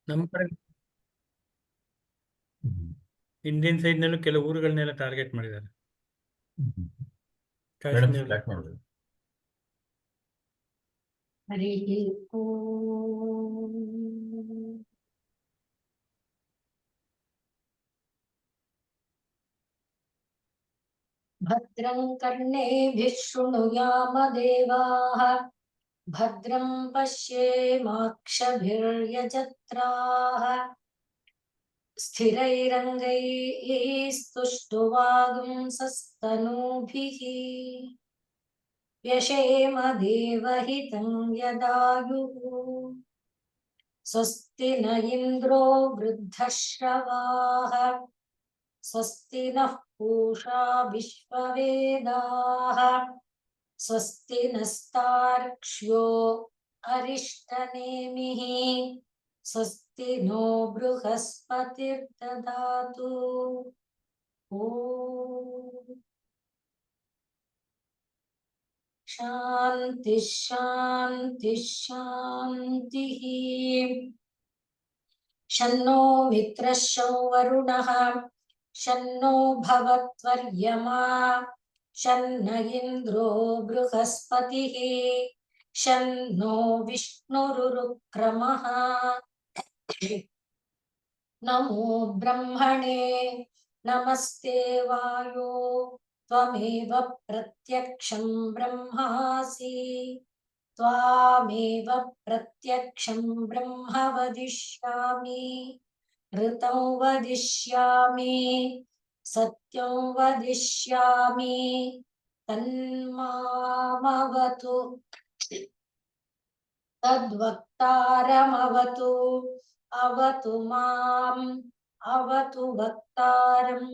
ನಮ್ಮ ಕಡೆ Indian side ನಲ್ಲೂ ಕೆಲವು ಊರುಗಳನ್ನೆಲ್ಲ ಟಾರ್ಗೆಟ್ ಮಾಡಿದ್ದಾರೆ. ಕಾಶ್ಮೀರ ಹರಿ ಓಂ. ಭದ್ರಂ ಕರ್ಣೇಭಿಃ ಶೃಣುಯಾಮ ದೇವಾಃ ಭದ್ರಂ ಪಶ್ಯೇಮಾಕ್ಷಭಿರ್ಯಜತ್ರಾಃ ಸ್ಥಿರೈರಂಗೈಸ್ತುಷ್ಟುವಾಗುಂಸಸ್ತನೂಭಿಃ ವ್ಯಶೇಮ ದೇವಹಿತಂ ಯದಾಯುಃ. ಸ್ವಸ್ತಿ ನ ಇಂದ್ರೋ ವೃದ್ಧಶ್ರವಾಃ ಸ್ವಸ್ತಿ ನಃ पूषा विश्ववेदाः स्वस्ति नस्तार्क्ष्यो अरिष्टनेमिः स्वस्ति नो बृहस्पतिर्ददातु. ओम शांति शांति शांतिः. शन्नो मित्रः शं वरुणः शन्नो भवत्वर्यमा शन्न इन्द्रो बृहस्पतिः शन्नो विष्णुरुक्रमः. नमो ब्रह्मणे नमस्ते वायो त्वमेव प्रत्यक्षं ब्रह्मासि त्वामेव प्रत्यक्षं ब्रह्म वदिष्यामि ऋतं वदिष्यामि सत्यं वदिष्यामि तन्मामवतु तद्वक्तारमवतु अवतु माम् अवतु वक्तारम्.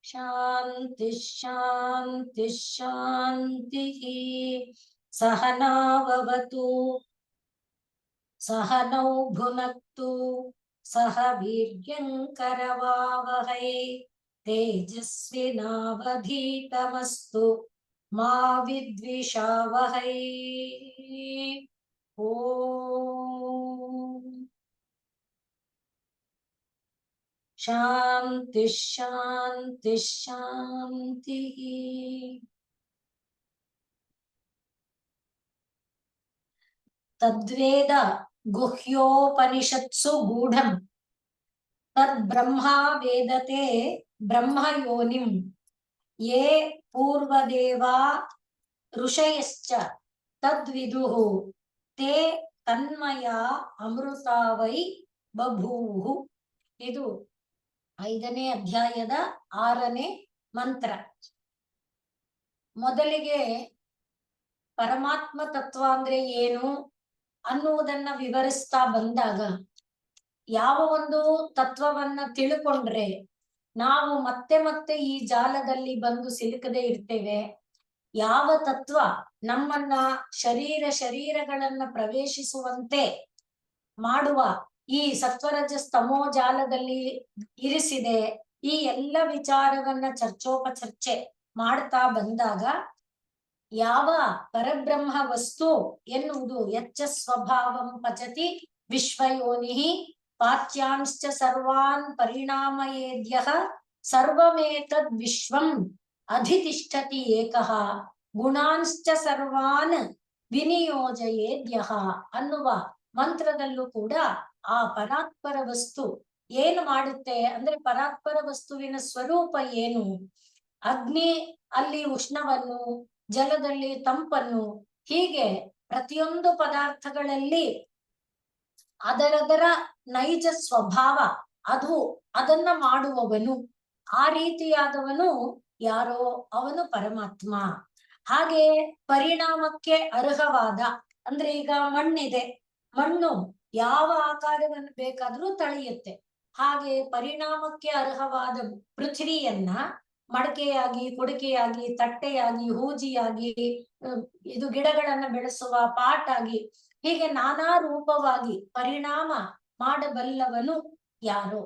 शांति शांति शांतिः. सहनाववतु सहनौ भुनक्तु सह वीर्यङ्करवावहै तेजस्विनावधीतमस्तु मा विद्विषावहै. ओम शांति शांति शांतिः. तद्वेद गुह्योपनिषत्सु गूढं तद्ब्रह्मा वेदते ब्रह्मयोनिं ये पूर्वदेवा ऋषयश्च तद्विदुः ते तन्मया अमृता वै बभूवुः. ಇದು 5ನೇ ಅಧ್ಯಾಯದ 6ನೇ ಮಂತ್ರ. ಮೊದಲಿಗೆ ಪರಮಾತ್ಮ ತತ್ವ ಅಂದ್ರೆ ಏನು ಅನ್ನುವುದನ್ನ ವಿವರಿಸ್ತಾ ಬಂದಾಗ ಯಾವ ಒಂದು ತತ್ವವನ್ನ ತಿಳ್ಕೊಂಡ್ರೆ ನಾವು ಮತ್ತೆ ಮತ್ತೆ ಈ ಜಾಲದಲ್ಲಿ ಬಂದು ಸಿಲುಕದೆ ಇರ್ತೇವೆ, ಯಾವ ತತ್ವ ನಮ್ಮನ್ನ ಶರೀರಗಳನ್ನ ಪ್ರವೇಶಿಸುವಂತೆ ಮಾಡುವ ಈ ಸತ್ವರಜಸ್ ತಮೋ ಜಾಲದಲ್ಲಿ ಇರಿಸಿದೆ, ಈ ಎಲ್ಲ ವಿಚಾರವನ್ನ ಚರ್ಚೋಪಚರ್ಚೆ ಮಾಡ್ತಾ ಬಂದಾಗ ಯಾವ ಪರಬ್ರಹ್ಮ ವಸ್ತು ಎನ್ನುವುದು ಯಚ್ಚ ಸ್ವಭಾವಂ ಪಚತಿ ವಿಶ್ವಯೋನಿಃ ಪಾಚ್ಯಾಂಶ್ಚ ಸರ್ವಾನ್ ಪರಿಣಾಮಯೇದ್ಯಃ ಸರ್ವಮೇತದ್ ವಿಶ್ವಂ ಅಧಿತಿಷ್ಠತಿ ಏಕಃ ಗುಣಾಂಶ್ಚ ಸರ್ವಾನ್ ವಿನಿಯೋಜಯೇದ್ಯಃ ಅನ್ನುವ ಮಂತ್ರದಲ್ಲೂ ಕೂಡ ಆ ಪರಾತ್ಪರ ವಸ್ತು ಏನು ಮಾಡುತ್ತೆ ಅಂದ್ರೆ ಪರಾತ್ಪರ ವಸ್ತುವಿನ ಸ್ವರೂಪ ಏನು, ಅಗ್ನಿ ಅಲ್ಲಿ ಉಷ್ಣವನ್ನು, ಜಲದಲ್ಲಿ ತಂಪನ್ನು, ಹೀಗೆ ಪ್ರತಿಯೊಂದು ಪದಾರ್ಥಗಳಲ್ಲಿ ಅದರದರ ನೈಜ ಸ್ವಭಾವ ಅದನ್ನ ಮಾಡುವವನು, ಆ ರೀತಿಯಾದವನು ಯಾರೋ ಅವನು ಪರಮಾತ್ಮ. ಹಾಗೆ ಪರಿಣಾಮಕ್ಕೆ ಅರ್ಹವಾದ ಅಂದ್ರೆ ಈಗ ಮಣ್ಣಿದೆ, ಮಣ್ಣು ಯಾವ ಆಕಾರವನ್ನು ಬೇಕಾದ್ರೂ ತಳೆಯುತ್ತೆ. ಹಾಗೆ ಪರಿಣಾಮಕ್ಕೆ ಅರ್ಹವಾದ ಪೃಥ್ವಿಯನ್ನ ಮಡಕೆಯಾಗಿ, ಕುಡಿಕೆಯಾಗಿ, ತಟ್ಟೆಯಾಗಿ, ಹೂಜಿಯಾಗಿ, ಇದು ಗಿಡಗಳನ್ನ ಬೆಳೆಸುವ ಪಾಟಾಗಿ, ಹೀಗೆ ನಾನಾ ರೂಪವಾಗಿ ಪರಿಣಾಮ ಮಾಡಬಲ್ಲವನು ಯಾರೋ.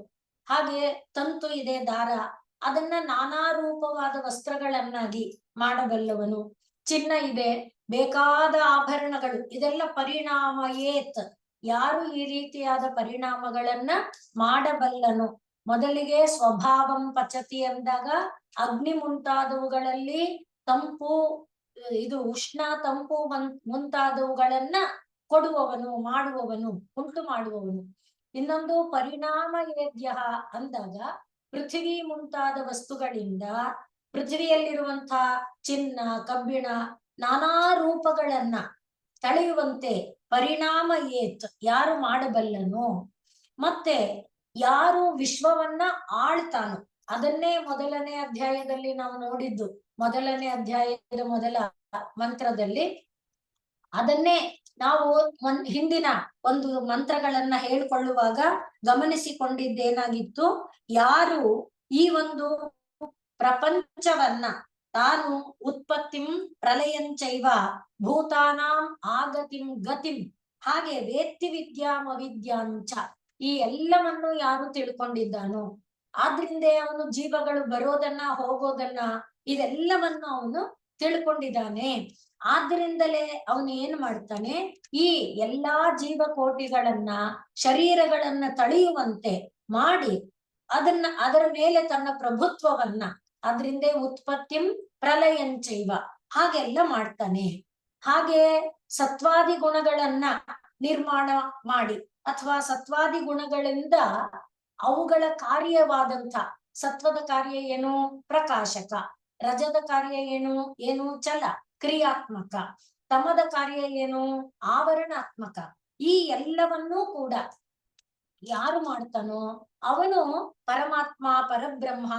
ಹಾಗೆ ತಂತು ಇದೆ, ದಾರ, ಅದನ್ನ ನಾನಾ ರೂಪವಾದ ವಸ್ತ್ರಗಳನ್ನಾಗಿ ಮಾಡಬಲ್ಲವನು. ಚಿನ್ನ ಇದೆ, ಬೇಕಾದ ಆಭರಣಗಳು, ಇದೆಲ್ಲ ಪರಿಣಾಮ ಏತ್. ಯಾರು ಈ ರೀತಿಯಾದ ಪರಿಣಾಮಗಳನ್ನ ಮಾಡಬಲ್ಲನು? ಮೊದಲಿಗೆ ಸ್ವಭಾವಂ ಪಚತಿ ಅಂದಾಗ ಅಗ್ನಿ ಮುಂತಾದವುಗಳಲ್ಲಿ ತಂಪು, ಇದು ಉಷ್ಣ ತಂಪು ಮುಂತಾದವುಗಳನ್ನ ಕೊಡುವವನು, ಮಾಡುವವನು, ಉಂಟು ಮಾಡುವವನು. ಇನ್ನೊಂದು ಪರಿಣಾಮ ಏದ್ಯ ಅಂದಾಗ ಪೃಥ್ವಿ ಮುಂತಾದ ವಸ್ತುಗಳಿಂದ ಪೃಥ್ವಿಯಲ್ಲಿರುವಂತಹ ಚಿನ್ನ, ಕಬ್ಬಿಣ, ನಾನಾ ರೂಪಗಳನ್ನ ತಳೆಯುವಂತೆ ಪರಿಣಾಮ ಏತ್, ಯಾರು ಮಾಡಬಲ್ಲನು? ಮತ್ತೆ ಯಾರು ವಿಶ್ವವನ್ನ ಆಳ್ತಾನೋ, ಅದನ್ನೇ ಮೊದಲನೇ ಅಧ್ಯಾಯದಲ್ಲಿ ನಾವು ನೋಡಿದ್ದು. ಮೊದಲನೇ ಅಧ್ಯಾಯದ ಮೊದಲ ಮಂತ್ರದಲ್ಲಿ ಅದನ್ನೇ ನಾವು ಹಿಂದಿನ ಒಂದು ಮಂತ್ರಗಳನ್ನ ಹೇಳ್ಕೊಳ್ಳುವಾಗ ಗಮನಿಸಿಕೊಂಡಿದ್ದೇನಾಗಿತ್ತು, ಯಾರು ಈ ಒಂದು ಪ್ರಪಂಚವನ್ನ ತಾನು ಉತ್ಪತ್ತಿಂ ಪ್ರಲಯಂಚೈವ ಭೂತಾನಾಂ ಆಗತಿಂ ಗತಿಂ, ಹಾಗೆ ವೇತ್ತಿ ವಿದ್ಯಾಂ ಅವಿದ್ಯಾಂಚ, ಈ ಎಲ್ಲವನ್ನು ಯಾರು ತಿಳ್ಕೊಂಡಿದ್ದಾನೋ, ಆದ್ರಿಂದ ಅವನು ಜೀವಗಳು ಬರೋದನ್ನ ಹೋಗೋದನ್ನ ಇದೆಲ್ಲವನ್ನು ಅವನು ತಿಳ್ಕೊಂಡಿದ್ದಾನೆ. ಆದ್ರಿಂದಲೇ ಅವನು ಏನ್ ಮಾಡ್ತಾನೆ, ಈ ಎಲ್ಲಾ ಜೀವಕೋಟಿಗಳನ್ನ, ಶರೀರಗಳನ್ನ ತಳೆಯುವಂತೆ ಮಾಡಿ ಅದರ ಮೇಲೆ ತನ್ನ ಪ್ರಭುತ್ವವನ್ನ, ಅದ್ರಿಂದ ಉತ್ಪತ್ತಿಂ ಪ್ರಲಯಂಚೈವ ಹಾಗೆಲ್ಲ ಮಾಡ್ತಾನೆ. ಹಾಗೆ ಸತ್ವಾದಿ ಗುಣಗಳನ್ನ ನಿರ್ಮಾಣ ಮಾಡಿ, ಅಥವಾ ಸತ್ವಾದಿ ಗುಣಗಳಿಂದ ಅವುಗಳ ಕಾರ್ಯವಾದಂಥ, ಸತ್ವದ ಕಾರ್ಯ ಏನು? ಪ್ರಕಾಶಕ. ರಜದ ಕಾರ್ಯ ಏನು? ಚಲ ಕ್ರಿಯಾತ್ಮಕ. ತಮದ ಕಾರ್ಯ ಏನು? ಆವರಣಾತ್ಮಕ. ಈ ಎಲ್ಲವನ್ನೂ ಕೂಡ ಯಾರು ಮಾಡ್ತಾನೋ ಅವನು ಪರಮಾತ್ಮ, ಪರಬ್ರಹ್ಮ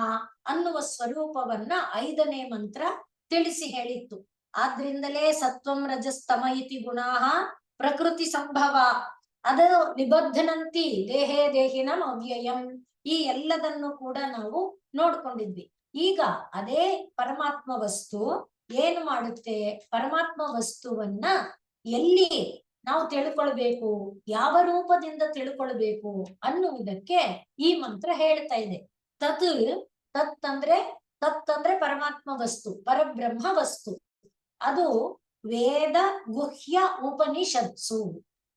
ಅನ್ನುವ ಸ್ವರೂಪವನ್ನ 5ನೇ ಮಂತ್ರ ತಿಳಿಸಿ ಹೇಳಿತ್ತು. ಆದ್ರಿಂದಲೇ ಸತ್ವಂ ರಜಸ್ತಮ ಇತಿ ಗುಣಾಹ ಪ್ರಕೃತಿ ಸಂಭವ ಅದನ್ನು ನಿಬದ್ಧನಂತಿ ದೇಹೇ ದೇಹಿನಂ ಅವ್ಯಯಂ, ಈ ಎಲ್ಲದನ್ನು ಕೂಡ ನಾವು ನೋಡ್ಕೊಂಡಿದ್ವಿ. ಈಗ ಅದೇ ಪರಮಾತ್ಮ ವಸ್ತು ಏನು ಮಾಡುತ್ತೆ? ಪರಮಾತ್ಮ ವಸ್ತುವನ್ನ ಎಲ್ಲಿ ನಾವು ತಿಳ್ಕೊಳ್ಬೇಕು, ಯಾವ ರೂಪದಿಂದ ತಿಳ್ಕೊಳ್ಬೇಕು ಅನ್ನುವುದಕ್ಕೆ ಈ ಮಂತ್ರ ಹೇಳ್ತಾ ಇದೆ. ತತ್ ಅಂದ್ರೆ ಪರಮಾತ್ಮ ವಸ್ತು, ಪರಬ್ರಹ್ಮ ವಸ್ತು. ಅದು ವೇದ ಗುಹ್ಯ ಉಪನಿಷತ್ಸು,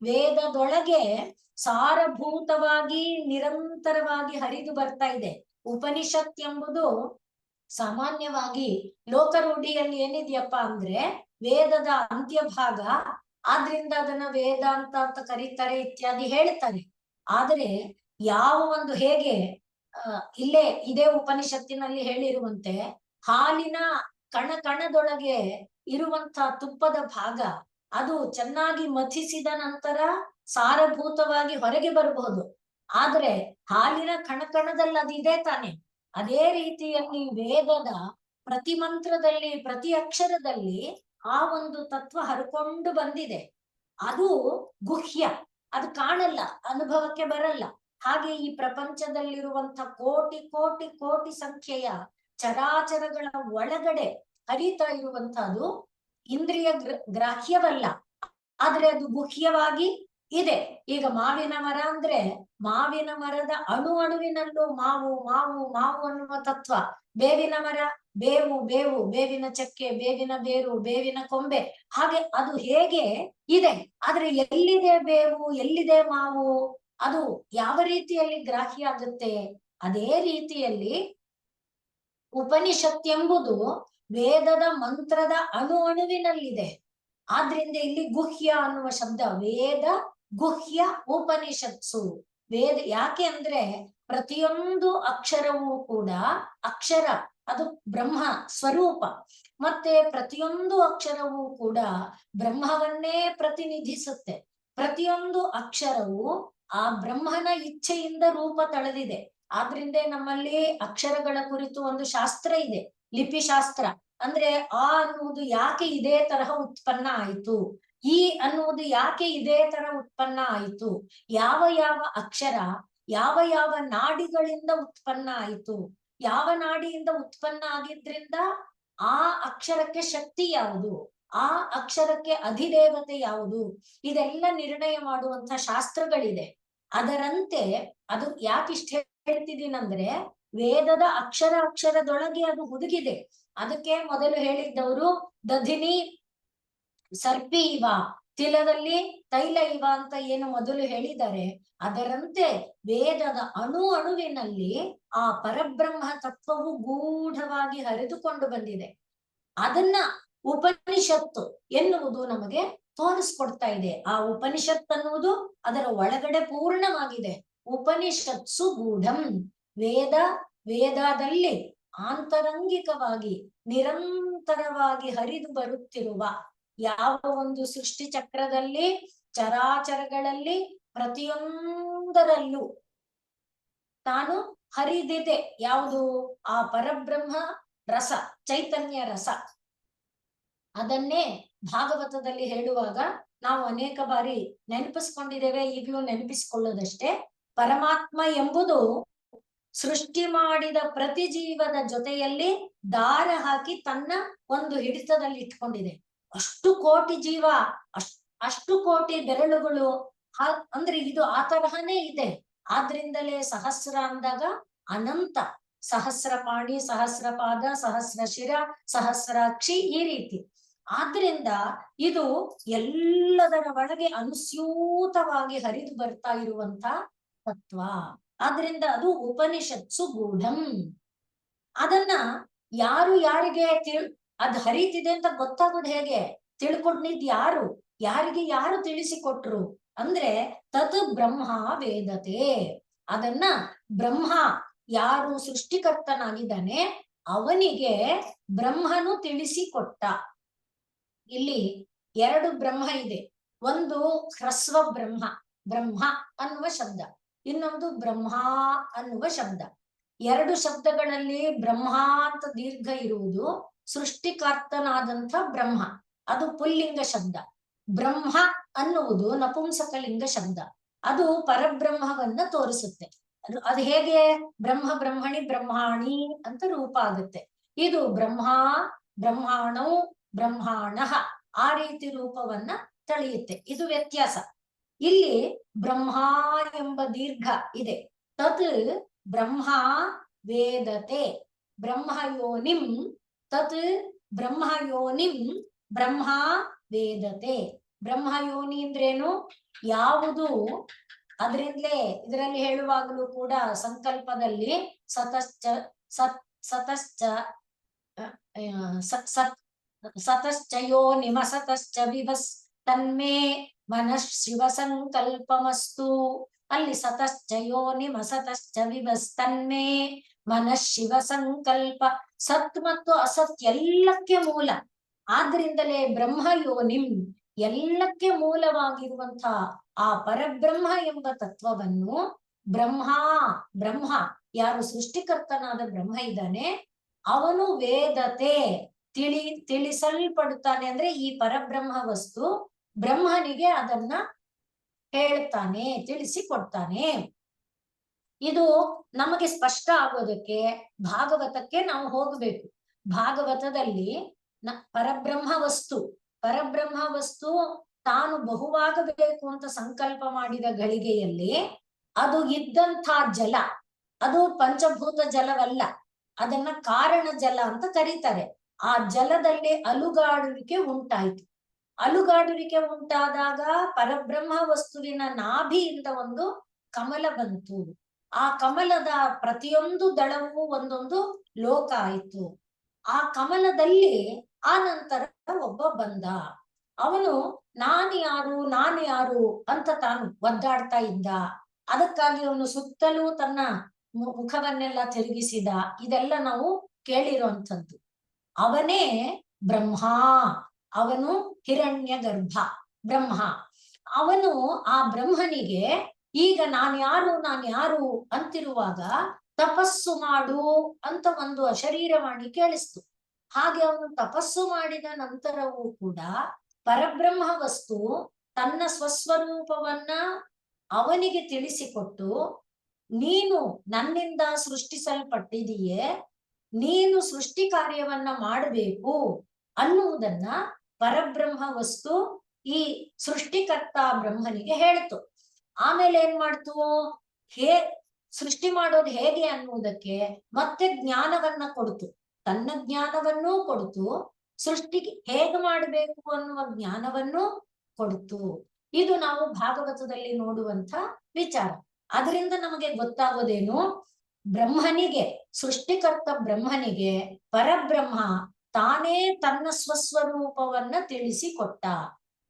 ವೇದದೊಳಗೆ ಸಾರಭೂತವಾಗಿ ನಿರಂತರವಾಗಿ ಹರಿದು ಬರ್ತಾ ಇದೆ. ಉಪನಿಷತ್ ಎಂಬುದು ಸಾಮಾನ್ಯವಾಗಿ ಲೋಕರೂಢಿಯಲ್ಲಿ ಏನಿದೆಯಪ್ಪ ಅಂದ್ರೆ ವೇದದ ಅಂತ್ಯಭಾಗ, ಆದ್ರಿಂದ ಅದನ್ನ ವೇದಾಂತ ಅಂತ ಕರೀತಾರೆ ಇತ್ಯಾದಿ ಹೇಳ್ತಾರೆ. ಆದರೆ ಯಾವ ಒಂದು, ಹೇಗೆ ಇಲ್ಲೇ ಇದೇ ಉಪನಿಷತ್ತಿನಲ್ಲಿ ಹೇಳಿರುವಂತೆ ಹಾಲಿನ ಕಣದೊಳಗೆ ಇರುವಂತ ತುಪ್ಪದ ಭಾಗ ಅದು ಚೆನ್ನಾಗಿ ಮಥಿಸಿದ ನಂತರ ಸಾರಭೂತವಾಗಿ ಹೊರಗೆ ಬರಬಹುದು, ಆದ್ರೆ ಹಾಲಿನ ಕಣದಲ್ಲಿ ಅದಿದೆ ತಾನೆ. ಅದೇ ರೀತಿಯಲ್ಲಿ ವೇದದ ಪ್ರತಿ ಮಂತ್ರದಲ್ಲಿ, ಪ್ರತಿ ಅಕ್ಷರದಲ್ಲಿ ಆ ಒಂದು ತತ್ವ ಹರ್ಕೊಂಡು ಬಂದಿದೆ. ಅದು ಗುಹ್ಯ, ಅದು ಕಾಣಲ್ಲ, ಅನುಭವಕ್ಕೆ ಬರಲ್ಲ. ಹಾಗೆ ಈ ಪ್ರಪಂಚದಲ್ಲಿರುವಂತ ಕೋಟಿ ಕೋಟಿ ಕೋಟಿ ಸಂಖ್ಯೆಯ ಚರಾಚರಗಳ ಒಳಗಡೆ ಹರಿತಾ ಇರುವಂತಹದ್ದು ಇಂದ್ರಿಯ ಗ್ರಾಹ್ಯವಲ್ಲ, ಆದ್ರೆ ಅದು ಗುಹ್ಯವಾಗಿ ಇದೆ. ಈಗ ಮಾವಿನ ಮರ ಅಂದ್ರೆ ಮಾವಿನ ಮರದ ಅಣುವಿನಲ್ಲೂ ಮಾವು ಮಾವು ಮಾವು ಅನ್ನುವ ತತ್ವ. ಬೇವಿನ ಮರ ಬೇವು ಬೇವು, ಬೇವಿನ ಚಕ್ಕೆ, ಬೇವಿನ ಬೇರು, ಬೇವಿನ ಕೊಂಬೆ, ಹಾಗೆ ಅದು ಹೇಗೆ ಇದೆ. ಆದ್ರೆ ಎಲ್ಲಿದೆ ಬೇವು, ಎಲ್ಲಿದೆ ಮಾವು, ಅದು ಯಾವ ರೀತಿಯಲ್ಲಿ ಗ್ರಾಹ್ಯ ಆಗುತ್ತೆ? ಅದೇ ರೀತಿಯಲ್ಲಿ ಉಪನಿಷತ್ ಎಂಬುದು ವೇದದ ಮಂತ್ರದ ಅಣುವಿನಲ್ಲಿದೆ. ಆದ್ರಿಂದ ಇಲ್ಲಿ ಗುಹ್ಯ ಅನ್ನುವ ಶಬ್ದ, ವೇದ ಗುಹ್ಯ ಉಪನಿಷತ್ಸು. ವೇದ ಯಾಕೆ ಅಂದ್ರೆ ಪ್ರತಿಯೊಂದು ಅಕ್ಷರವೂ ಕೂಡ ಅಕ್ಷರ, ಅದು ಬ್ರಹ್ಮ ಸ್ವರೂಪ. ಮತ್ತೆ ಪ್ರತಿಯೊಂದು ಅಕ್ಷರವೂ ಕೂಡ ಬ್ರಹ್ಮವನ್ನೇ ಪ್ರತಿನಿಧಿಸುತ್ತೆ. ಪ್ರತಿಯೊಂದು ಅಕ್ಷರವು ಆ ಬ್ರಹ್ಮನ ಇಚ್ಛೆಯಿಂದ ರೂಪ ತಳೆದಿದೆ. ಆದ್ರಿಂದ ನಮ್ಮಲ್ಲಿ ಅಕ್ಷರಗಳ ಕುರಿತು ಒಂದು ಶಾಸ್ತ್ರ ಇದೆ, ಲಿಪಿಶಾಸ್ತ್ರ. ಅಂದ್ರೆ ಆ ಅನ್ನುವುದು ಯಾಕೆ ಇದೇ ತರಹ ಉತ್ಪನ್ನ ಆಯಿತು, ಈ ಅನ್ನುವುದು ಯಾಕೆ ಇದೇ ತರ ಉತ್ಪನ್ನ ಆಯಿತು, ಯಾವ ಯಾವ ಅಕ್ಷರ ಯಾವ ಯಾವ ನಾಡಿಗಳಿಂದ ಉತ್ಪನ್ನ ಆಯಿತು, ಯಾವ ನಾಡಿಯಿಂದ ಉತ್ಪನ್ನ ಆಗಿದ್ರಿಂದ ಆ ಅಕ್ಷರಕ್ಕೆ ಶಕ್ತಿ ಯಾವುದು, ಆ ಅಕ್ಷರಕ್ಕೆ ಅಧಿದೇವತೆ ಯಾವುದು, ಇದೆಲ್ಲ ನಿರ್ಣಯ ಮಾಡುವಂತ ಶಾಸ್ತ್ರಗಳಿದೆ. ಅದರಂತೆ ಅದು ಯಾಕಿಷ್ಟ ಹೇಳ್ತಿದ್ದೀನಂದ್ರೆ ವೇದದ ಅಕ್ಷರದೊಳಗೆ ಅದು ಹುದುಗಿದೆ. ಅದಕ್ಕೆ ಮೊದಲು ಹೇಳಿದ್ದವರು ದಧಿನಿ ಸರ್ಪಿ ಇವ, ತಿಲದಲ್ಲಿ ತೈಲ ಇವ ಅಂತ ಏನು ಮೊದಲು ಹೇಳಿದ್ದಾರೆ, ಅದರಂತೆ ವೇದದ ಅಣುವಿನಲ್ಲಿ ಆ ಪರಬ್ರಹ್ಮ ತತ್ವವು ಗೂಢವಾಗಿ ಹರಿದುಕೊಂಡು ಬಂದಿದೆ. ಅದನ್ನ ಉಪನಿಷತ್ತು ಎನ್ನುವುದು ನಮಗೆ ತೋರಿಸ್ಕೊಡ್ತಾ ಇದೆ. ಆ ಉಪನಿಷತ್ ಅನ್ನುವುದು ಅದರ ಒಳಗಡೆ ಪೂರ್ಣವಾಗಿದೆ. ಉಪನಿಷತ್ಸು ಗೂಢಂ, ವೇದದಲ್ಲಿ ಆಂತರಂಗಿಕವಾಗಿ ನಿರಂತರವಾಗಿ ಹರಿದು ಬರುತ್ತಿರುವ ಯಾವ ಒಂದು ಸೃಷ್ಟಿ ಚಕ್ರದಲ್ಲಿ, ಚರಾಚರಗಳಲ್ಲಿ ಪ್ರತಿಯೊಂದರಲ್ಲೂ ತಾನು ಹರಿದಿದೆ. ಯಾವುದು? ಆ ಪರಬ್ರಹ್ಮ ರಸ, ಚೈತನ್ಯ ರಸ. ಅದನ್ನೇ ಭಾಗವತದಲ್ಲಿ ಹೇಳುವಾಗ ನಾವು ಅನೇಕ ಬಾರಿ ನೆನಪಿಸ್ಕೊಂಡಿದ್ದೇವೆ, ಈಗಲೂ ನೆನಪಿಸ್ಕೊಳ್ಳೋದಷ್ಟೇ. ಪರಮಾತ್ಮ ಎಂಬುದು ಸೃಷ್ಟಿ ಮಾಡಿದ ಪ್ರತಿ ಜೀವದ ಜೊತೆಯಲ್ಲಿ ದಾರ ಹಾಕಿ ತನ್ನ ಒಂದು ಹಿಡಿತದಲ್ಲಿ ಇಟ್ಕೊಂಡಿದೆ. ಅಷ್ಟು ಕೋಟಿ ಜೀವ, ಅಷ್ಟು ಕೋಟಿ ಬೆರಳುಗಳು, ಅಂದ್ರೆ ಇದು ಆ ತರಹನೇ ಇದೆ. ಆದ್ರಿಂದಲೇ ಸಹಸ್ರ ಅಂದಾಗ ಅನಂತ, ಸಹಸ್ರ ಪಾಣಿ, ಸಹಸ್ರ ಪಾದ, ಸಹಸ್ರ ಶಿರ, ಸಹಸ್ರಾಕ್ಷಿ, ಈ ರೀತಿ. ಆದ್ರಿಂದ ಇದು ಎಲ್ಲದರ ಒಳಗೆ ಅನುಸ್ಯೂತವಾಗಿ ಹರಿದು ಬರ್ತಾ ಇರುವಂತ ತತ್ವ. ಆದ್ರಿಂದ ಅದು ಉಪನಿಷತ್ಸು ಗೂಢಂ. ಅದನ್ನ ಯಾರಿಗೆ ಅದ್ ಹರಿತಿದೆ ಅಂತ ಗೊತ್ತಾಗೋದು ಹೇಗೆ? ತಿಳ್ಕೊಂಡಿದ್ ಯಾರು? ಯಾರು ತಿಳಿಸಿಕೊಟ್ರು ಅಂದ್ರೆ ತತ್ ಬ್ರಹ್ಮ ವೇದತೆ. ಅದನ್ನ ಬ್ರಹ್ಮ, ಯಾರು ಸೃಷ್ಟಿಕರ್ತನಾಗಿದ್ದಾನೆ ಅವನಿಗೆ ಬ್ರಹ್ಮನು ತಿಳಿಸಿಕೊಟ್ಟ. ಇಲ್ಲಿ ಎರಡು ಬ್ರಹ್ಮ ಇದೆ. ಒಂದು ಹ್ರಸ್ವ ಬ್ರಹ್ಮ, ಬ್ರಹ್ಮ ಅನ್ನುವ ಶಬ್ದ. ಇನ್ನೊಂದು ಬ್ರಹ್ಮ ಅನ್ನುವ ಶಬ್ದ. ಎರಡು ಶಬ್ದಗಳಲ್ಲಿ ಬ್ರಹ್ಮ ಅಂತ ದೀರ್ಘ ಇರುವುದು ಸೃಷ್ಟಿಕರ್ತನಾದಂಥ ಬ್ರಹ್ಮ, ಅದು ಪುಲ್ಲಿಂಗ ಶಬ್ದ. ಬ್ರಹ್ಮ ಅನ್ನುವುದು ನಪುಂಸಕಲಿಂಗ ಶಬ್ದ. ಅದು ಪರಬ್ರಹ್ಮವನ್ನ ತೋರಿಸುತ್ತೆ. ಅದು ಹೇಗೆ? ಬ್ರಹ್ಮ ಬ್ರಹ್ಮಣಿ ಬ್ರಹ್ಮಾಣಿ ಅಂತ ರೂಪ ಆಗುತ್ತೆ. ಇದು ಬ್ರಹ್ಮ, ಬ್ರಹ್ಮಾಣೌ, ಬ್ರಹ್ಮಾಣ, ಆ ರೀತಿ ರೂಪವನ್ನ ತಳೆಯುತ್ತೆ. ಇದು ವ್ಯತ್ಯಾಸ. ಇಲ್ಲಿ ಬ್ರಹ್ಮ ಎಂಬ ದೀರ್ಘ ಇದೆ. ತತ್ ಬ್ರಹ್ಮ ವೇದತೆ ಬ್ರಹ್ಮಯೋನಿಂ, ತತ್ ಬ್ರಹ್ಮಯೋನಿಂ ಬ್ರಹ್ಮ ವೇದತೆ. ಬ್ರಹ್ಮಯೋನಿ ಅಂದ್ರೇನು? ಯಾವುದು? ಅದರಿಂದಲೇ ಇದರಲ್ಲಿ ಹೇಳುವಾಗಲೂ ಕೂಡ ಸಂಕಲ್ಪದಲ್ಲಿ ಸತಶ್ಚ ಸತಶ್ಚ ಸತಶ್ಚಯೋ ನಿಮಸತಶ್ಚ ವಿಭಸ್ ತನ್ಮೇ ಮನಃ ಶಿವ ಸಂಕಲ್ಪಮಸ್ತು. ಅಲ್ಲಿ ಸತಶ್ಚಯೋ ನಿಮಸತಶ್ಚ ವಿಭಸ್ ತನ್ಮೇ ಮನಃ ಶಿವ ಸಂಕಲ್ಪ. ಸತ್ ಮತ್ತು ಅಸತ್ ಎಲ್ಲಕ್ಕೆ ಮೂಲ. ಆದ್ರಿಂದಲೇ ಬ್ರಹ್ಮಯೋನಿಂ, ಎಲ್ಲಕ್ಕೆ ಮೂಲವಾಗಿರುವಂತ ಆ ಪರಬ್ರಹ್ಮ ಎಂಬ ತತ್ವವನ್ನು ಬ್ರಹ್ಮ ಯಾರು ಸೃಷ್ಟಿಕರ್ತನಾದ ಬ್ರಹ್ಮ ಇದ್ದಾನೆ ಅವನು ವೇದತೆ, ತಿಳಿಸಲ್ಪಡುತ್ತಾನೆ. ಅಂದ್ರೆ ಈ ಪರಬ್ರಹ್ಮ ವಸ್ತು ಬ್ರಹ್ಮನಿಗೆ ಅದನ್ನ ಹೇಳ್ತಾನೆ, ತಿಳಿಸಿಕೊಡ್ತಾನೆ. ಇದು ನಮಗೆ ಸ್ಪಷ್ಟ ಆಗೋದಕ್ಕೆ ಭಾಗವತಕ್ಕೆ ನಾವು ಹೋಗ್ಬೇಕು. ಭಾಗವತದಲ್ಲಿ ಪರಬ್ರಹ್ಮ ವಸ್ತು ತಾನು ಬಹುವಾಗಬೇಕು ಅಂತ ಸಂಕಲ್ಪ ಮಾಡಿದ ಗಳಿಗೆಯಲ್ಲಿ ಅದು ಇದ್ದಂಥ ಜಲ, ಅದು ಪಂಚಭೂತ ಜಲವಲ್ಲ, ಅದನ್ನ ಕಾರಣ ಜಲ ಅಂತ ಕರೀತಾರೆ. ಆ ಜಲದಲ್ಲಿ ಅಲುಗಾಡುವಿಕೆ ಉಂಟಾಯಿತು. ಅಲುಗಾಡುವಿಕೆ ಉಂಟಾದಾಗ ಪರಬ್ರಹ್ಮ ವಸ್ತುವಿನ ನಾಭಿಯಿಂದ ಒಂದು ಕಮಲ ಬಂತು. ಆ ಕಮಲದ ಪ್ರತಿಯೊಂದು ದಳವೂ ಒಂದೊಂದು ಲೋಕ ಆಯಿತು. ಆ ಕಮಲದಲ್ಲಿ ಆ ನಂತರ ಒಬ್ಬ ಬಂದ. ಅವನು ನಾನು ಯಾರು ಅಂತ ತಾನು ಒದ್ದಾಡ್ತಾ ಇದ್ದ. ಅದಕ್ಕಾಗಿ ಅವನು ಸುತ್ತಲೂ ತನ್ನ ಮುಖವನ್ನೆಲ್ಲ ತಿರುಗಿಸಿದ. ಇದೆಲ್ಲ ನಾವು ಕೇಳಿರುವಂಥದ್ದು. ಅವನೇ ಬ್ರಹ್ಮ, ಅವನು ಹಿರಣ್ಯ ಗರ್ಭ ಬ್ರಹ್ಮ. ಅವನು ಆ ಬ್ರಹ್ಮನಿಗೆ ಈಗ ನಾನ್ಯಾರು ಅಂತಿರುವಾಗ ತಪಸ್ಸು ಮಾಡು ಅಂತ ಒಂದು ಅಶರೀರವಾಣಿ ಕೇಳಿಸ್ತು. ಹಾಗೆ ಅವನು ತಪಸ್ಸು ಮಾಡಿದ ನಂತರವೂ ಕೂಡ ಪರಬ್ರಹ್ಮ ವಸ್ತು ತನ್ನ ಸ್ವಸ್ವರೂಪವನ್ನ ಅವನಿಗೆ ತಿಳಿಸಿಕೊಟ್ಟು, ನೀನು ನನ್ನಿಂದ ಸೃಷ್ಟಿಸಲ್ಪಟ್ಟಿದೀಯೇ, ನೀನು ಸೃಷ್ಟಿ ಕಾರ್ಯವನ್ನ ಮಾಡಬೇಕು ಅನ್ನುವುದನ್ನ ಪರಬ್ರಹ್ಮ ವಸ್ತು ಈ ಸೃಷ್ಟಿಕರ್ತ ಬ್ರಹ್ಮನಿಗೆ ಹೇಳ್ತು. ಆಮೇಲೆ ಏನ್ ಮಾಡ್ತು? ಸೃಷ್ಟಿ ಮಾಡೋದು ಹೇಗೆ ಅನ್ನುವುದಕ್ಕೆ ಮತ್ತೆ ಜ್ಞಾನವನ್ನ ಕೊಡ್ತು. ತನ್ನ ಜ್ಞಾನವನ್ನೂ ಕೊಡ್ತು, ಸೃಷ್ಟಿಗೆ ಹೇಗೆ ಮಾಡಬೇಕು ಅನ್ನುವ ಜ್ಞಾನವನ್ನು ಕೊಡ್ತು. ಇದು ನಾವು ಭಾಗವತದಲ್ಲಿ ನೋಡುವಂತ ವಿಚಾರ. ಅದರಿಂದ ನಮಗೆ ಗೊತ್ತಾಗೋದೇನು, ಬ್ರಹ್ಮನಿಗೆ, ಸೃಷ್ಟಿಕರ್ತ ಬ್ರಹ್ಮನಿಗೆ ಪರಬ್ರಹ್ಮ ತಾನೇ ತನ್ನ ಸ್ವಸ್ವರೂಪವನ್ನ ತಿಳಿಸಿಕೊಟ್ಟ,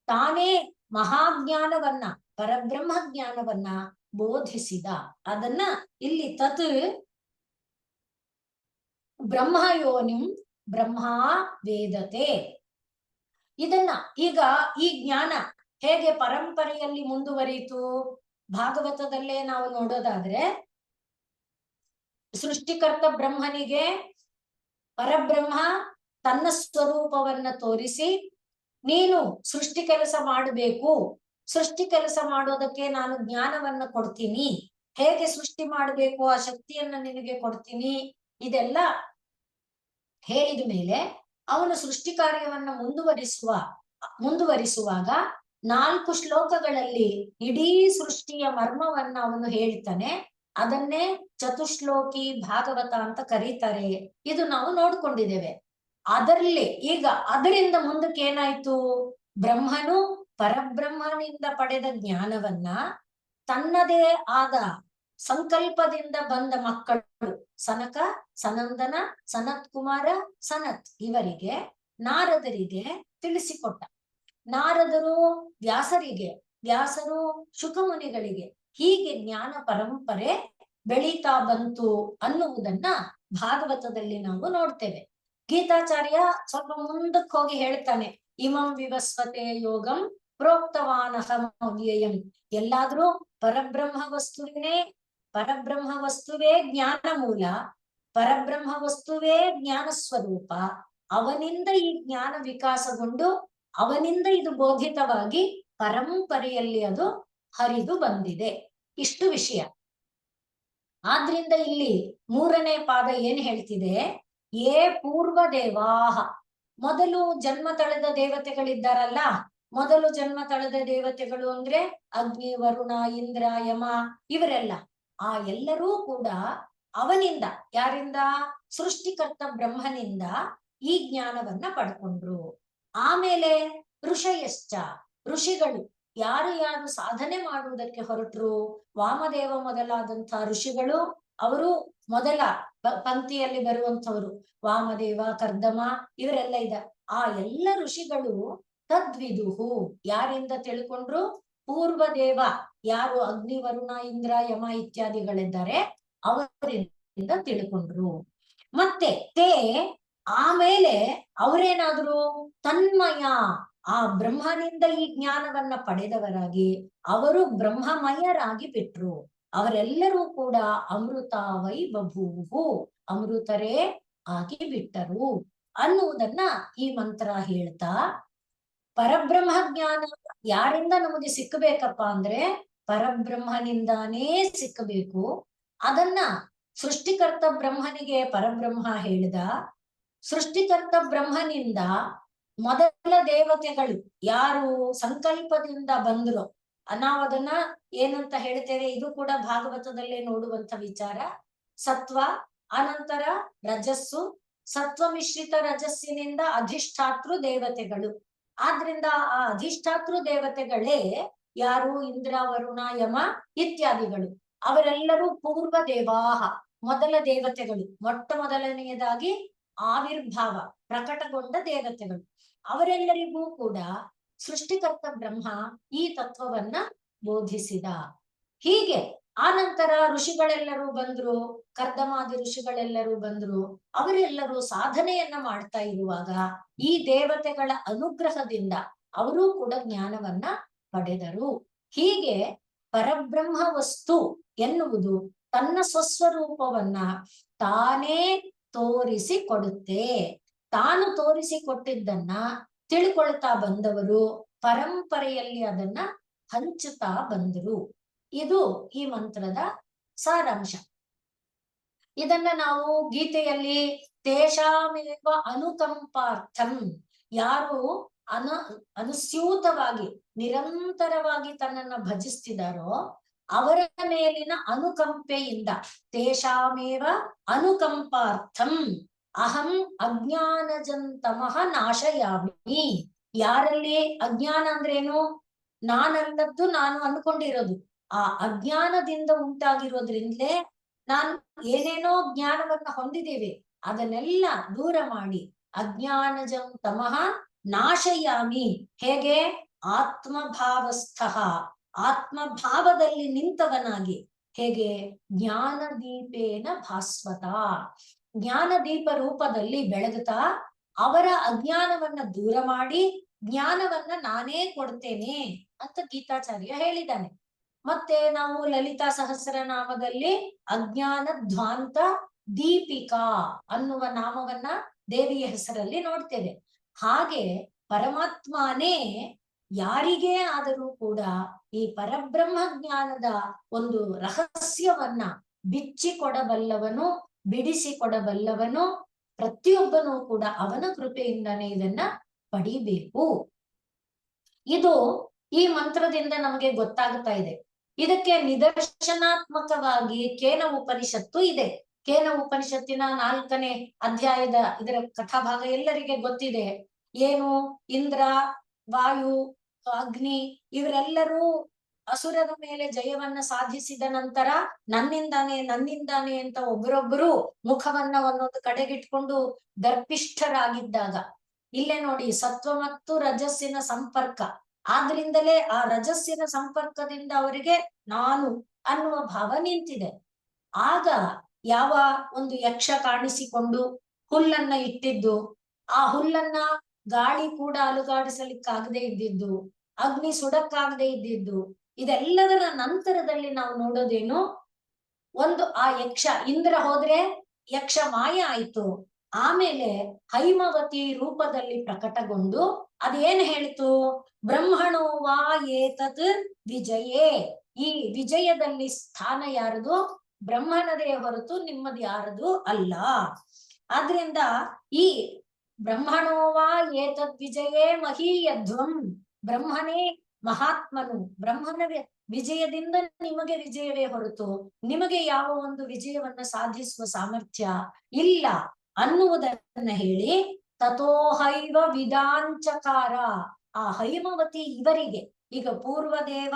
ತಾನೇ ಮಹಾಜ್ಞಾನವನ್ನ, ಪರಬ್ರಹ್ಮ ಜ್ಞಾನವನ್ನ ಬೋಧಿಸಿದ. ಅದನ್ನ ಇಲ್ಲಿ ತತ್ ಬ್ರಹ್ಮಯೋನಿಂ ಬ್ರಹ್ಮ ವೇದತೆ. ಇದನ್ನ ಈಗ ಈ ಜ್ಞಾನ ಹೇಗೆ ಪರಂಪರೆಯಲ್ಲಿ ಮುಂದುವರಿಯಿತು ಭಾಗವತದಲ್ಲೇ ನಾವು ನೋಡೋದಾದ್ರೆ, ಸೃಷ್ಟಿಕರ್ತ ಬ್ರಹ್ಮನಿಗೆ ಪರಬ್ರಹ್ಮ ತನ್ನ ಸ್ವರೂಪವನ್ನ ತೋರಿಸಿ, ನೀನು ಸೃಷ್ಟಿ ಕೆಲಸ ಮಾಡಬೇಕು, ಸೃಷ್ಟಿ ಕೆಲಸ ಮಾಡೋದಕ್ಕೆ ನಾನು ಜ್ಞಾನವನ್ನ ಕೊಡ್ತೀನಿ, ಹೇಗೆ ಸೃಷ್ಟಿ ಮಾಡಬೇಕು ಆ ಶಕ್ತಿಯನ್ನ ನಿನಗೆ ಕೊಡ್ತೀನಿ, ಇದೆಲ್ಲ ಹೇಳಿದ ಮೇಲೆ ಅವನು ಸೃಷ್ಟಿ ಕಾರ್ಯವನ್ನ ಮುಂದುವರಿಸುವಾಗ 4 ಶ್ಲೋಕಗಳಲ್ಲಿ ಇಡೀ ಸೃಷ್ಟಿಯ ಮರ್ಮವನ್ನ ಅವನು ಹೇಳ್ತಾನೆ. ಅದನ್ನೇ ಚತುಶ್ಲೋಕಿ ಭಾಗವತ ಅಂತ ಕರೀತಾರೆ. ಇದು ನಾವು ನೋಡ್ಕೊಂಡಿದ್ದೇವೆ. ಅದರಲ್ಲಿ ಈಗ ಅದರಿಂದ ಮುಂದಕ್ಕೆ ಏನಾಯ್ತು, ಬ್ರಹ್ಮನು ಪರಬ್ರಹ್ಮನಿಂದ ಪಡೆದ ಜ್ಞಾನವನ್ನ ತನ್ನದೇ ಆದ ಸಂಕಲ್ಪದಿಂದ ಬಂದ ಮಕ್ಕಳು ಸನಕ, ಸನಂದನ, ಸನತ್ ಕುಮಾರ, ಸನತ್ ಇವರಿಗೆ, ನಾರದರಿಗೆ ತಿಳಿಸಿಕೊಟ್ಟ. ನಾರದರು ವ್ಯಾಸರಿಗೆ, ವ್ಯಾಸರು ಶುಕಮುನಿಗಳಿಗೆ, ಹೀಗೆ ಜ್ಞಾನ ಪರಂಪರೆ ಬೆಳೀತಾ ಬಂತು ಅನ್ನುವುದನ್ನ ಭಾಗವತದಲ್ಲಿ ನಾವು ನೋಡ್ತೇವೆ. ಗೀತಾಚಾರ್ಯ ಸ್ವಲ್ಪ ಮುಂದಕ್ಕೆ ಹೋಗಿ ಹೇಳ್ತಾನೆ, ಇಮಂ ವಿವಸ್ವತೆ ಯೋಗಂ ಪ್ರೋಕ್ತವಾನಹಂ ಅವ್ಯಯಂ. ಎಲ್ಲಾದ್ರೂ ಪರಬ್ರಹ್ಮ ವಸ್ತುವೇ ಜ್ಞಾನ ಮೂಲ, ಪರಬ್ರಹ್ಮ ವಸ್ತುವೇ ಜ್ಞಾನ ಸ್ವರೂಪ. ಅವನಿಂದ ಈ ಜ್ಞಾನ ವಿಕಾಸಗೊಂಡು ಅವನಿಂದ ಇದು ಬೋಧಿತವಾಗಿ ಪರಂಪರೆಯಲ್ಲಿ ಅದು ಹರಿದು ಬಂದಿದೆ. ಇಷ್ಟು ವಿಷಯ. ಆದ್ರಿಂದ ಇಲ್ಲಿ 3ನೇ ಪಾದ ಏನ್ ಹೇಳ್ತಿದೆ, ಏ ಪೂರ್ವ ದೇವಾಹ, ಮೊದಲು ಜನ್ಮ ತಳೆದ ದೇವತೆಗಳಿದ್ದಾರಲ್ಲ, ಮೊದಲು ಜನ್ಮ ತಳೆದ ದೇವತೆಗಳು ಅಂದ್ರೆ ಅಗ್ನಿ, ವರುಣ, ಇಂದ್ರ, ಯಮ ಇವರೆಲ್ಲ, ಆ ಎಲ್ಲರೂ ಕೂಡ ಅವನಿಂದ, ಯಾರಿಂದ, ಸೃಷ್ಟಿಕರ್ತ ಬ್ರಹ್ಮನಿಂದ ಈ ಜ್ಞಾನವನ್ನ ಪಡ್ಕೊಂಡ್ರು. ಆಮೇಲೆ ಋಷಯಶ್ಚ, ಋಷಿಗಳು, ಯಾರು ಸಾಧನೆ ಮಾಡುವುದಕ್ಕೆ ಹೊರಟರು, ವಾಮದೇವ ಮೊದಲಾದಂತಹ ಋಷಿಗಳು, ಅವರು ಮೊದಲ ಪಂಕ್ತಿಯಲ್ಲಿ ಬರುವಂತವರು, ವಾಮದೇವ, ಕರ್ದಮ ಇವರೆಲ್ಲ ಆ ಎಲ್ಲ ಋಷಿಗಳು ತದ್ವಿದುಹು, ಯಾರಿಂದ ತಿಳ್ಕೊಂಡ್ರು, ಪೂರ್ವದೇವ, ಯಾರು ಅಗ್ನಿ, ವರುಣ, ಇಂದ್ರ, ಯಮ ಇತ್ಯಾದಿಗಳಿದ್ದಾರೆ ಅವರಿಂದ ತಿಳ್ಕೊಂಡ್ರು. ಮತ್ತೆ ತೇ, ಆಮೇಲೆ ಅವರೇನಾದ್ರು ತನ್ಮಯ, ಆ ಬ್ರಹ್ಮನಿಂದ ಈ ಜ್ಞಾನವನ್ನ ಪಡೆದವರಾಗಿ ಅವರು ಬ್ರಹ್ಮಮಯರಾಗಿ ಬಿಟ್ರು. ಅವರೆಲ್ಲರೂ ಕೂಡ ಅಮೃತ ವೈ ಬಭೂವು, ಅಮೃತರೇ ಆಗಿ ಬಿಟ್ಟರು ಅನ್ನುವುದನ್ನ ಈ ಮಂತ್ರ ಹೇಳ್ತಾ, ಪರಬ್ರಹ್ಮ ಜ್ಞಾನ ಯಾರಿಂದ ನಮಗೆ ಸಿಕ್ಕಬೇಕಪ್ಪ ಅಂದ್ರೆ ಪರಬ್ರಹ್ಮನಿಂದಾನೇ ಸಿಕ್ಕಬೇಕು. ಅದನ್ನ ಸೃಷ್ಟಿಕರ್ತ ಬ್ರಹ್ಮನಿಗೆ ಪರಬ್ರಹ್ಮ ಹೇಳಿದ, ಸೃಷ್ಟಿಕರ್ತ ಬ್ರಹ್ಮನಿಂದ ಮೊದಲ ದೇವತೆಗಳು ಯಾರು ಸಂಕಲ್ಪದಿಂದ ಬಂದ್ರು, ನಾವು ಅದನ್ನ ಏನಂತ ಹೇಳ್ತೇವೆ, ಇದು ಕೂಡ ಭಾಗವತದಲ್ಲೇ ನೋಡುವಂತ ವಿಚಾರ. ಸತ್ವ, ಅನಂತರ ರಜಸ್ಸು, ಸತ್ವ ಮಿಶ್ರಿತ ರಜಸ್ಸಿನಿಂದ ಅಧಿಷ್ಠಾತೃ ದೇವತೆಗಳು. ಆದ್ರಿಂದ ಆ ಅಧಿಷ್ಠಾತೃ ದೇವತೆಗಳೇ ಯಾರು, ಇಂದ್ರ, ವರುಣ, ಯಮ ಇತ್ಯಾದಿಗಳು. ಅವರೆಲ್ಲರೂ ಪೂರ್ವ ದೇವಾಹ, ಮೊದಲ ದೇವತೆಗಳು, ಮೊದಲನೆಯದಾಗಿ ಆವಿರ್ಭಾವ ಪ್ರಕಟಗೊಂಡ ದೇವತೆಗಳು. ಅವರೆಲ್ಲರಿಗೂ ಕೂಡ ಸೃಷ್ಟಿಕರ್ತ ಬ್ರಹ್ಮ ಈ ತತ್ವವನ್ನ ಬೋಧಿಸಿದ. ಹೀಗೆ ಆನಂತರ ಋಷಿಗಳೆಲ್ಲರೂ ಬಂದ್ರು, ಕರ್ದಮಾದಿ ಋಷಿಗಳೆಲ್ಲರೂ ಬಂದ್ರು. ಅವರೆಲ್ಲರೂ ಸಾಧನೆಯನ್ನ ಮಾಡ್ತಾ ಇರುವಾಗ ಈ ದೇವತೆಗಳ ಅನುಗ್ರಹದಿಂದ ಅವರೂ ಕೂಡ ಜ್ಞಾನವನ್ನ ಪಡೆದರು. ಹೀಗೆ ಪರಬ್ರಹ್ಮ ವಸ್ತು ಎನ್ನುವುದು ತನ್ನ ಸ್ವಸ್ವರೂಪವನ್ನ ತಾನೇ ತೋರಿಸಿ ಕೊಡುತ್ತೆ. ತಾನು ತೋರಿಸಿಕೊಟ್ಟಿದ್ದನ್ನ ತಿಳ್ಕೊಳ್ತಾ ಬಂದವರು ಪರಂಪರೆಯಲ್ಲಿ ಅದನ್ನ ಹಂಚುತ್ತಾ ಬಂದರು. ಇದು ಈ ಮಂತ್ರದ ಸಾರಾಂಶ. ಇದನ್ನ ನಾವು ಗೀತೆಯಲ್ಲಿ ತೇಷಾಮೇವ ಅನುಕಂಪಾರ್ಥಂ, ಯಾರು ಅನುಸ್ಯೂತವಾಗಿ ನಿರಂತರವಾಗಿ ತನ್ನನ್ನ ಭಜಿಸ್ತಿದಾರೋ ಅವರ ಮೇಲಿನ ಅನುಕಂಪೆಯಿಂದ, ತೇಷಾಮೇವ ಅನುಕಂಪಾರ್ಥಂ, ಅಹಂ ಅಜ್ಞಾನಜಂತಮಃ ನಾಶಯಾಮಿ. ಯಾರಲ್ಲಿ ಅಜ್ಞಾನ ಅಂದ್ರೇನು? ನಾನಲ್ಲದ್ದು ನಾನು ಅನ್ಕೊಂಡಿರೋದು. ಆ ಅಜ್ಞಾನದಿಂದ ಉಂಟಾಗಿರೋದ್ರಿಂದಲೇ ನಾನು ಏನೇನೋ ಜ್ಞಾನವನ್ನ ಹೊಂದಿದ್ದೇವೆ, ಅದನ್ನೆಲ್ಲ ದೂರ ಮಾಡಿ ಅಜ್ಞಾನಜಂ ತಮಃ ನಾಶಯಾಮಿ. ಹೇಗೆ? ಆತ್ಮಭಾವಸ್ಥಃ, ಆತ್ಮಭಾವದಲ್ಲಿ ನಿಂತವನಾಗಿ. ಹೇಗೆ? ಜ್ಞಾನದೀಪೇನ ಭಾಸ್ವತ, ಜ್ಞಾನದೀಪ ರೂಪದಲ್ಲಿ ಬೆಳಗುತ್ತಾ ಅವರ ಅಜ್ಞಾನವನ್ನ ದೂರ ಮಾಡಿ ಜ್ಞಾನವನ್ನ ನಾನೇ ಕೊಡ್ತೇನೆ ಅಂತ ಗೀತಾಚಾರ್ಯ ಹೇಳಿದ್ದಾನೆ. ಮತ್ತೆ ನಾವು ಲಲಿತಾ ಸಹಸ್ರನಾಮದಲ್ಲಿ ಅಜ್ಞಾನ ಧ್ವಾಂತ ದೀಪಿಕಾ ಅನ್ನುವ ನಾಮವನ್ನ ದೇವಿಯ ಹೆಸರಲ್ಲಿ ನೋಡ್ತೇವೆ. ಹಾಗೆ ಪರಮಾತ್ಮನೇ ಯಾರಿಗೇ ಆದರೂ ಕೂಡ ಈ ಪರಬ್ರಹ್ಮ ಜ್ಞಾನದ ಒಂದು ರಹಸ್ಯವನ್ನ ಬಿಚ್ಚಿಕೊಡಬಲ್ಲವನು, ಬಿಡಿಸಿಕೊಡಬಲ್ಲವನು. ಪ್ರತಿಯೊಬ್ಬನೂ ಕೂಡ ಅವನ ಕೃಪೆಯಿಂದನೇ ಇದನ್ನ ಪಡಿಬೇಕು. ಇದು ಈ ಮಂತ್ರದಿಂದ ನಮಗೆ ಗೊತ್ತಾಗ್ತಾ ಇದೆ. ಇದಕ್ಕೆ ನಿದರ್ಶನಾತ್ಮಕವಾಗಿ ಕೇನ ಉಪನಿಷತ್ತು ಇದೆ. ಕೇನ ಉಪನಿಷತ್ತಿನ 4ನೇ ಅಧ್ಯಾಯದ ಇದರ ಕಥಾಭಾಗ ಎಲ್ಲರಿಗೆ ಗೊತ್ತಿದೆ. ಏನು? ಇಂದ್ರ, ವಾಯು, ಅಗ್ನಿ ಇವರೆಲ್ಲರೂ ಅಸುರರ ಮೇಲೆ ಜಯವನ್ನ ಸಾಧಿಸಿದ ನಂತರ ನನ್ನಿಂದಾನೆ ಅಂತ ಒಬ್ಬರೊಬ್ಬರು ಮುಖವನ್ನ ಒಂದೊಂದು ಕಡೆಗಿಟ್ಕೊಂಡು ದರ್ಪಿಷ್ಠರಾಗಿದ್ದಾಗ, ಇಲ್ಲೇ ನೋಡಿ ಸತ್ವ ಮತ್ತು ರಜಸ್ಸಿನ ಸಂಪರ್ಕ. ಆದ್ರಿಂದಲೇ ಆ ರಜಸ್ಸಿನ ಸಂಪರ್ಕದಿಂದ ಅವರಿಗೆ ನಾನು ಅನ್ನುವ ಭಾವ ನಿಂತಿದೆ. ಆಗ ಯಾವ ಒಂದು ಯಕ್ಷ ಕಾಣಿಸಿಕೊಂಡು ಹುಲ್ಲನ್ನ ಇಟ್ಟಿದ್ದು, ಆ ಹುಲ್ಲನ್ನ ಗಾಳಿ ಕೂಡ ಅಲುಗಾಡಿಸಲಿಕ್ಕಾಗದೆ ಇದ್ದಿದ್ದು, ಅಗ್ನಿ ಸುಡಕ್ಕಾಗದೆ ಇದ್ದಿದ್ದು, ಇದೆಲ್ಲದರ ನಂತರದಲ್ಲಿ ನಾವು ನೋಡೋದೇನು? ಒಂದು ಆ ಯಕ್ಷ, ಇಂದ್ರ ಹೋದ್ರೆ ಯಕ್ಷ ಮಾಯ ಆಯ್ತು. ಆಮೇಲೆ ಹೈಮವತಿ ರೂಪದಲ್ಲಿ ಪ್ರಕಟಗೊಂಡು ಅದೇನ್ ಹೇಳಿತು? ಬ್ರಹ್ಮಣೋ ವಾ ಏತತ್ ವಿಜಯೇ. ಈ ವಿಜಯದಲ್ಲಿ ಸ್ಥಾನ ಯಾರದು? ಬ್ರಹ್ಮನದೇ ಹೊರತು ನಿಮ್ಮದು ಯಾರದು ಅಲ್ಲ. ಆದ್ರಿಂದ ಈ ಬ್ರಹ್ಮಣೋ ವಾ ಏತದ್ ವಿಜಯೇ ಮಹೀಯಧ್ವಂ, ಬ್ರಹ್ಮನೇ ಮಹಾತ್ಮನು, ಬ್ರಹ್ಮನ ವಿಜಯದಿಂದ ನಿಮಗೆ ವಿಜಯವೇ ಹೊರತು ನಿಮಗೆ ಯಾವ ಒಂದು ವಿಜಯವನ್ನ ಸಾಧಿಸುವ ಸಾಮರ್ಥ್ಯ ಇಲ್ಲ ಅನ್ನುವುದನ್ನ ಹೇಳಿ ತಥೋಹೈವ ವಿದಾಂಚಕಾರ. ಆ ಹೈಮವತಿ ಇವರಿಗೆ ಈಗ ಪೂರ್ವದೇವ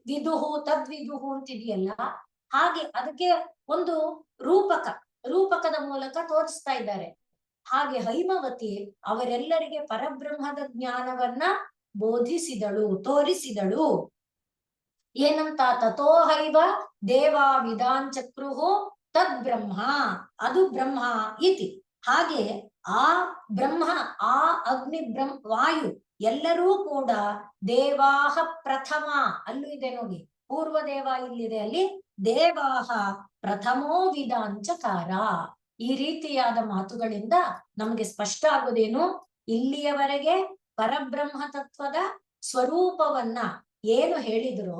ವಿದುಹು ತದ್ವಿದುಹು ಅಂತಿದೆಯಲ್ಲ, ಹಾಗೆ ಅದಕ್ಕೆ ಒಂದು ರೂಪಕದ ಮೂಲಕ ತೋರಿಸ್ತಾ ಇದ್ದಾರೆ. ಹಾಗೆ ಹೈಮವತಿ ಅವರೆಲ್ಲರಿಗೆ ಪರಬ್ರಹ್ಮದ ಜ್ಞಾನವನ್ನ ಬೋಧಿಸಿದಳು, ತೋರಿಸಿದಳು. ಏನಂತ? ತಥೋಹೈವ ದೇವಾ ವಿದಾಂಚಕ್ರುಹು ತದ್ ಬ್ರಹ್ಮ, ಅದು ಬ್ರಹ್ಮ ಇತಿ. ಹಾಗೆ ಆ ಬ್ರಹ್ಮ, ಆ ಅಗ್ನಿ, ವಾಯು ಎಲ್ಲರೂ ಕೂಡ ದೇವಾಹ ಪ್ರಥಮ, ಅಲ್ಲೂ ಇದೆ ನೋಡಿ, ಪೂರ್ವ ದೇವ ಇಲ್ಲಿದೆ, ಅಲ್ಲಿ ದೇವಾಹ ಪ್ರಥಮೋ ವಿದಾಂಚಕಾರ. ಈ ರೀತಿಯಾದ ಮಾತುಗಳಿಂದ ನಮಗೆ ಸ್ಪಷ್ಟ ಆಗೋದೇನು? ಇಲ್ಲಿಯವರೆಗೆ ಪರಬ್ರಹ್ಮ ತತ್ವದ ಸ್ವರೂಪವನ್ನ ಏನು ಹೇಳಿದ್ರು,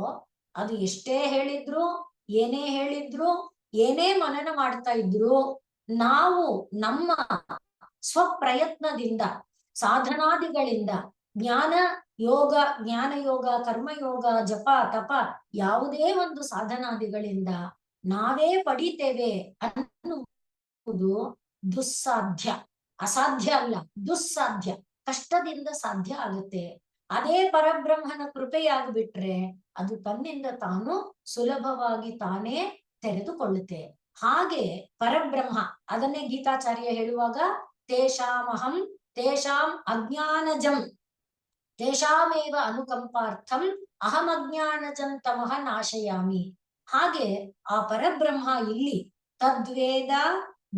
ಅದು ಎಷ್ಟೇ ಹೇಳಿದ್ರು, ಏನೇ ಹೇಳಿದ್ರು, ಏನೇ ಮನನ ಮಾಡ್ತಾ ಇದ್ರು, ನಾವು ನಮ್ಮ ಸ್ವಪ್ರಯತ್ನದಿಂದ, ಸಾಧನಾದಿಗಳಿಂದ, ಜ್ಞಾನ ಯೋಗ, ಕರ್ಮಯೋಗ, ಜಪ ತಪ, ಯಾವುದೇ ಒಂದು ಸಾಧನಾದಿಗಳಿಂದ ನಾವೇ ಪಡಿತೇವೆ ಅನ್ನುವುದು ದುಸ್ಸಾಧ್ಯ. ಅಸಾಧ್ಯ ಅಲ್ಲ, ದುಸ್ಸಾಧ್ಯ, ಕಷ್ಟದಿಂದ ಸಾಧ್ಯ ಆಗುತ್ತೆ. ಅದೇ ಪರಬ್ರಹ್ಮನ ಕೃಪೆಯಾಗ್ಬಿಟ್ರೆ ಅದು ತನ್ನಿಂದ ತಾನು ಸುಲಭವಾಗಿ ತಾನೇ ತೆರೆದುಕೊಳ್ಳುತ್ತೆ. ಹಾಗೆ ಪರಬ್ರಹ್ಮ, ಅದನ್ನೇ ಗೀತಾಚಾರ್ಯ ಹೇಳುವಾಗ ತೇಷಾಮಹಂ ತೇಷಾಂ ಅಜ್ಞಾನಜಂ ತೇಷಾಮೇವ ಅನುಕಂಪಾರ್ಥಂ ಅಹಂ ಅಜ್ಞಾನಜಂ ತಮಃ ನಾಶಯಾಮಿ. ಹಾಗೆ ಆ ಪರಬ್ರಹ್ಮ ಇಲ್ಲಿ ತದ್ವೇದ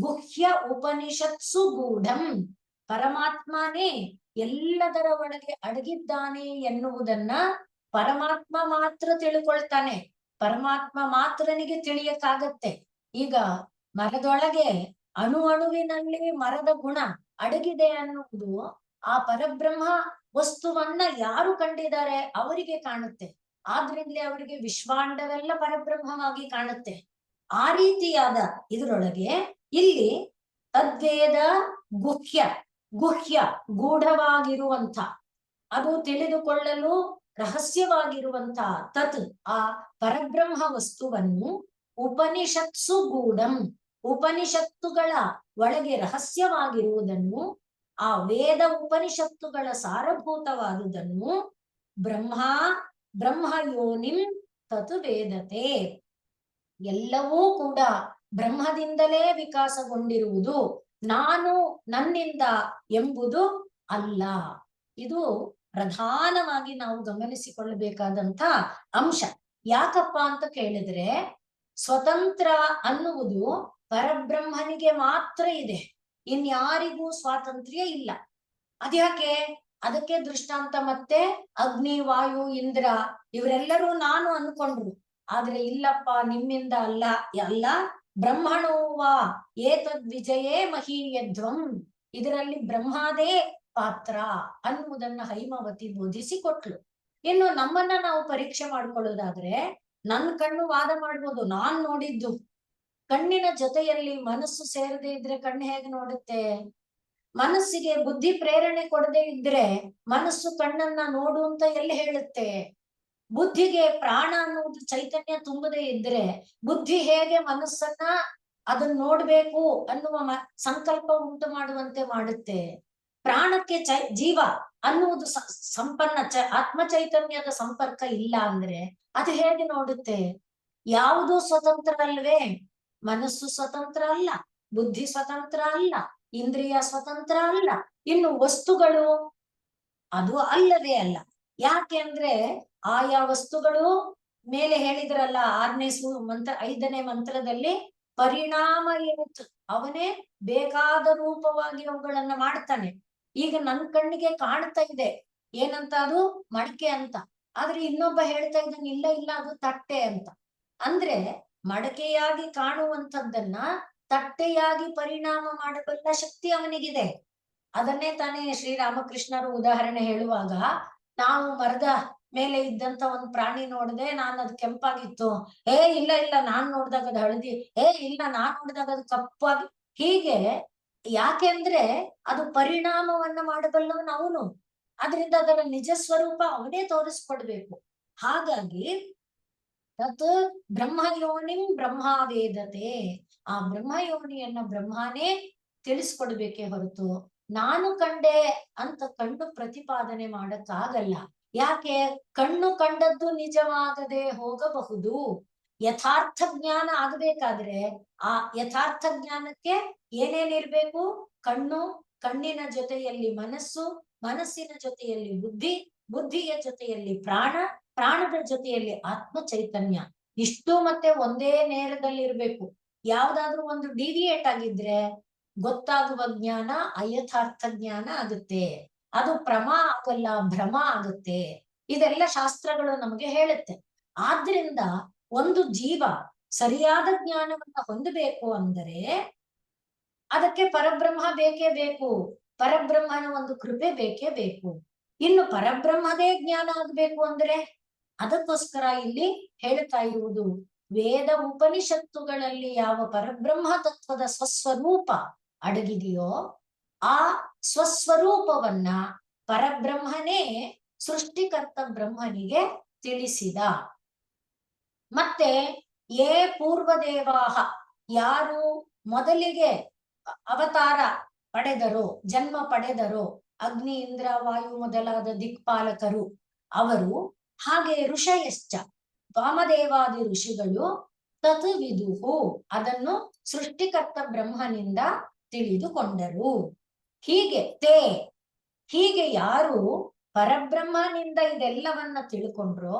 ಗುಹ್ಯ ಉಪನಿಷತ್ಸು ಗೂಢಂ, ಪರಮಾತ್ಮನೇ ಎಲ್ಲದರ ಒಳಗೆ ಅಡಗಿದ್ದಾನೆ ಎನ್ನುವುದನ್ನ ಪರಮಾತ್ಮ ಮಾತ್ರ ತಿಳ್ಕೊಳ್ತಾನೆ, ಪರಮಾತ್ಮ ಮಾತ್ರನಿಗೆ ತಿಳಿಯಕ್ಕಾಗತ್ತೆ. ಈಗ ಮರದೊಳಗೆ ಅಣುವಿನಲ್ಲಿ ಮರದ ಗುಣ ಅಡಗಿದೆ ಅನ್ನುವುದು ಆ ಪರಬ್ರಹ್ಮ ವಸ್ತುವನ್ನ ಯಾರು ಕಂಡಿದ್ದಾರೆ ಅವರಿಗೆ ಕಾಣುತ್ತೆ. ಆದ್ರಿಂದಲೇ ಅವರಿಗೆ ವಿಶ್ವಾಂಡವೆಲ್ಲ ಪರಬ್ರಹ್ಮವಾಗಿ ಕಾಣುತ್ತೆ. ಆ ರೀತಿಯಾದ ಇದರೊಳಗೆ ಇಲ್ಲಿ ತದ್ವೇದ ಗುಹ್ಯ ಗೂಢವಾಗಿರುವಂತ, ಅದು ತಿಳಿದುಕೊಳ್ಳಲು ರಹಸ್ಯವಾಗಿರುವಂತ ತತ್, ಆ ಪರಬ್ರಹ್ಮ ವಸ್ತುವನ್ನು ಉಪನಿಷತ್ಸು ಗೂಢಂ, ಉಪನಿಷತ್ತುಗಳ ಒಳಗೆ ರಹಸ್ಯವಾಗಿರುವುದನ್ನು, ಆ ವೇದ ಉಪನಿಷತ್ತುಗಳ ಸಾರಭೂತವಾದುದನ್ನು ಬ್ರಹ್ಮ ಯೋನಿಂ ತತು ವೇದತೆ. ಎಲ್ಲವೂ ಕೂಡ ಬ್ರಹ್ಮದಿಂದಲೇ ವಿಕಾಸಗೊಂಡಿರುವುದು, ನಾನು ನನ್ನಿಂದ ಎಂಬುದು ಅಲ್ಲ. ಇದು ಪ್ರಧಾನವಾಗಿ ನಾವು ಗಮನಿಸಿಕೊಳ್ಳಬೇಕಾದಂತ ಅಂಶ. ಯಾಕಪ್ಪ ಅಂತ ಕೇಳಿದ್ರೆ, ಸ್ವತಂತ್ರ ಅನ್ನುವುದು ಪರಬ್ರಹ್ಮನಿಗೆ ಮಾತ್ರ ಇದೆ, ಇನ್ಯಾರಿಗೂ ಸ್ವಾತಂತ್ರ್ಯ ಇಲ್ಲ. ಅದ್ಯಾಕೆ? ಅದಕ್ಕೆ ದೃಷ್ಟಾಂತ ಮತ್ತೆ ಅಗ್ನಿ, ವಾಯು, ಇಂದ್ರ ಇವರೆಲ್ಲರೂ ನಾನು ಅನ್ಕೊಂಡ್ರು. ಆದ್ರೆ ಇಲ್ಲಪ್ಪ, ನಿಮ್ಮಿಂದ ಅಲ್ಲ ಬ್ರಹ್ಮಣೋವ ಏತದ್ ವಿಜಯೇ ಮಹೀಯಧ್ವಂ, ಇದರಲ್ಲಿ ಬ್ರಹ್ಮಾದೇ ಪಾತ್ರ ಅನ್ನುವುದನ್ನ ಹೈಮವತಿ ಬೋಧಿಸಿಕೊಟ್ಲು. ಇನ್ನು ನಮ್ಮನ್ನ ನಾವು ಪರೀಕ್ಷೆ ಮಾಡ್ಕೊಳ್ಳೋದಾದ್ರೆ, ನನ್ ಕಣ್ಣು ವಾದ ಮಾಡ್ಬೋದು, ನಾನ್ ನೋಡಿದ್ದು. ಕಣ್ಣಿನ ಜೊತೆಯಲ್ಲಿ ಮನಸ್ಸು ಸೇರದೆ ಇದ್ರೆ ಕಣ್ಣು ಹೇಗೆ ನೋಡುತ್ತೆ? ಮನಸ್ಸಿಗೆ ಬುದ್ಧಿ ಪ್ರೇರಣೆ ಕೊಡದೆ ಇದ್ರೆ ಮನಸ್ಸು ಕಣ್ಣನ್ನ ನೋಡು ಅಂತ ಎಲ್ಲಿ ಹೇಳುತ್ತೆ? ಬುದ್ಧಿಗೆ ಪ್ರಾಣ ಅನ್ನುವುದು ಚೈತನ್ಯ ತುಂಬದೇ ಇದ್ರೆ ಬುದ್ಧಿ ಹೇಗೆ ಮನಸ್ಸನ್ನ ಅದನ್ನ ನೋಡ್ಬೇಕು ಅನ್ನುವ ಸಂಕಲ್ಪ ಉಂಟು ಮಾಡುವಂತೆ ಮಾಡುತ್ತೆ? ಪ್ರಾಣಕ್ಕೆ ಜೀವ ಅನ್ನುವುದು ಸಂಪನ್ನ ಆತ್ಮ ಚೈತನ್ಯದ ಸಂಪರ್ಕ ಇಲ್ಲ ಅಂದ್ರೆ ಅದು ಹೇಗೆ ನೋಡುತ್ತೆ? ಯಾವುದೂ ಸ್ವತಂತ್ರ ಅಲ್ವೇ? ಮನಸ್ಸು ಸ್ವತಂತ್ರ ಅಲ್ಲ, ಬುದ್ಧಿ ಸ್ವತಂತ್ರ ಅಲ್ಲ, ಇಂದ್ರಿಯ ಸ್ವತಂತ್ರ ಅಲ್ಲ, ಇನ್ನು ವಸ್ತುಗಳು ಅದು ಅಲ್ಲವೇ ಅಲ್ಲ. ಯಾಕೆ ಅಂದ್ರೆ ಆಯಾ ವಸ್ತುಗಳು ಮೇಲೆ ಹೇಳಿದ್ರಲ್ಲ 5ನೇ ಮಂತ್ರದಲ್ಲಿ ಪರಿಣಾಮ ಏನಿತ್ತು, ಅವನೇ ಬೇಕಾದ ರೂಪವಾಗಿ ಅವುಗಳನ್ನ ಮಾಡ್ತಾನೆ. ಈಗ ನನ್ ಕಣ್ಣಿಗೆ ಕಾಣ್ತಾ ಇದೆ ಏನಂತ, ಅದು ಮಡಕೆ ಅಂತ. ಆದ್ರೆ ಇನ್ನೊಬ್ಬ ಹೇಳ್ತಾ ಇದ್ದಾನೆ ಇಲ್ಲ ಇಲ್ಲ ಅದು ತಟ್ಟೆ ಅಂತ. ಅಂದ್ರೆ ಮಡಕೆಯಾಗಿ ಕಾಣುವಂಥದ್ದನ್ನ ತಟ್ಟೆಯಾಗಿ ಪರಿಣಾಮ ಮಾಡಬಲ್ಲ ಶಕ್ತಿ ಅವನಿಗಿದೆ. ಅದನ್ನೇ ತಾನೇ ಶ್ರೀರಾಮಕೃಷ್ಣರು ಉದಾಹರಣೆ ಹೇಳುವಾಗ, ನಾವು ಮರದ ಮೇಲೆ ಇದ್ದಂತ ಒಂದು ಪ್ರಾಣಿ ನೋಡಿದೆ, ನಾನು ಅದು ಕೆಂಪಾಗಿತ್ತು, ಇಲ್ಲ ಇಲ್ಲ ನಾನ್ ನೋಡ್ದಾಗ ಅದು ಹಳದಿ, ಇಲ್ಲ ನಾನ್ ನೋಡಿದಾಗ ಅದು ಕಪ್ಪಾಗಿ. ಹೀಗೆ ಯಾಕೆಂದ್ರೆ ಅದು ಪರಿಣಾಮವನ್ನ ಮಾಡಬಲ್ಲವನು ಅವನು. ಅದರಿಂದ ಅದರ ನಿಜ ಸ್ವರೂಪ ಅವನೇ ತೋರಿಸ್ಕೊಡ್ಬೇಕು. ಹಾಗಾಗಿ ತತ್ ಬ್ರಹ್ಮಯೋನಿಂ ಬ್ರಹ್ಮಾವೇದತೆ, ಆ ಬ್ರಹ್ಮಯೋನಿಯನ್ನ ಬ್ರಹ್ಮನೇ ತಿಳಿಸ್ಕೊಡ್ಬೇಕೇ ಹೊರತು ನಾನು ಕಂಡೆ ಅಂತ ಕಣ್ಣು ಪ್ರತಿಪಾದನೆ ಮಾಡಕ್ಕಾಗಲ್ಲ. ಯಾಕೆ? ಕಣ್ಣು ಕಂಡದ್ದು ನಿಜವಾಗದೆ ಹೋಗಬಹುದು. ಯಥಾರ್ಥ ಜ್ಞಾನ ಆಗಬೇಕಾದ್ರೆ ಆ ಯಥಾರ್ಥ ಜ್ಞಾನಕ್ಕೆ ಏನೇನಿರ್ಬೇಕು? ಕಣ್ಣು, ಕಣ್ಣಿನ ಜೊತೆಯಲ್ಲಿ ಮನಸ್ಸು, ಮನಸ್ಸಿನ ಜೊತೆಯಲ್ಲಿ ಬುದ್ಧಿ, ಬುದ್ಧಿಯ ಜೊತೆಯಲ್ಲಿ ಪ್ರಾಣ, ಪ್ರಾಣದ ಜೊತೆಯಲ್ಲಿ ಆತ್ಮ ಚೈತನ್ಯ. ಇಷ್ಟು ಮತ್ತೆ ಒಂದೇ ನೇರದಲ್ಲಿರ್ಬೇಕು. ಯಾವ್ದಾದ್ರು ಒಂದು ಡಿವಿಯೇಟ್ ಆಗಿದ್ರೆ ಗೊತ್ತಾಗುವ ಜ್ಞಾನ ಅಯಥಾರ್ಥ ಜ್ಞಾನ ಆಗುತ್ತೆ, ಅದು ಪ್ರಮಾ ಆಗಲ್ಲ, ಭ್ರಮ ಆಗುತ್ತೆ. ಇದೆಲ್ಲ ಶಾಸ್ತ್ರಗಳು ನಮಗೆ ಹೇಳುತ್ತೆ. ಆದ್ರಿಂದ ಒಂದು ಜೀವ ಸರಿಯಾದ ಜ್ಞಾನವನ್ನ ಹೊಂದಬೇಕು ಅಂದರೆ ಅದಕ್ಕೆ ಪರಬ್ರಹ್ಮ ಬೇಕೇ ಬೇಕು, ಪರಬ್ರಹ್ಮನ ಒಂದು ಕೃಪೆ ಬೇಕೇ ಬೇಕು. ಇನ್ನು ಪರಬ್ರಹ್ಮದೇ ಜ್ಞಾನ ಆಗ್ಬೇಕು ಅಂದ್ರೆ ಅದಕ್ಕೋಸ್ಕರ ಇಲ್ಲಿ ಹೇಳ್ತಾ ಇರುವುದು, ವೇದ ಉಪನಿಷತ್ತುಗಳಲ್ಲಿ ಯಾವ ಪರಬ್ರಹ್ಮ ತತ್ವದ ಸ್ವಸ್ವರೂಪ ಅಡಗಿದೆಯೋ ಆ ಸ್ವಸ್ವರೂಪವನ್ನ ಪರಬ್ರಹ್ಮನೇ ಸೃಷ್ಟಿಕರ್ತ ಬ್ರಹ್ಮನಿಗೆ ತಿಳಿಸಿದ. ಮತ್ತೆ ಪೂರ್ವದೇವಾಹ, ಯಾರು ಮೊದಲಿಗೆ ಅವತಾರ ಪಡೆದರೋ, ಜನ್ಮ ಪಡೆದರೋ, ಅಗ್ನಿ, ಇಂದ್ರ, ವಾಯು ಮೊದಲಾದ ದಿಕ್ಪಾಲಕರು ಅವರು, ಹಾಗೆ ಋಷಯಶ್ಚ ವಾಮದೇವಾದಿ ಋಷಿಗಳು ತತ್ ವಿದುಹು, ಅದನ್ನು ಸೃಷ್ಟಿಕರ್ತ ಬ್ರಹ್ಮನಿಂದ ತಿಳಿದುಕೊಂಡರು. ಹೀಗೆ ಯಾರು ಪರಬ್ರಹ್ಮನಿಂದ ಇದೆಲ್ಲವನ್ನ ತಿಳ್ಕೊಂಡ್ರೋ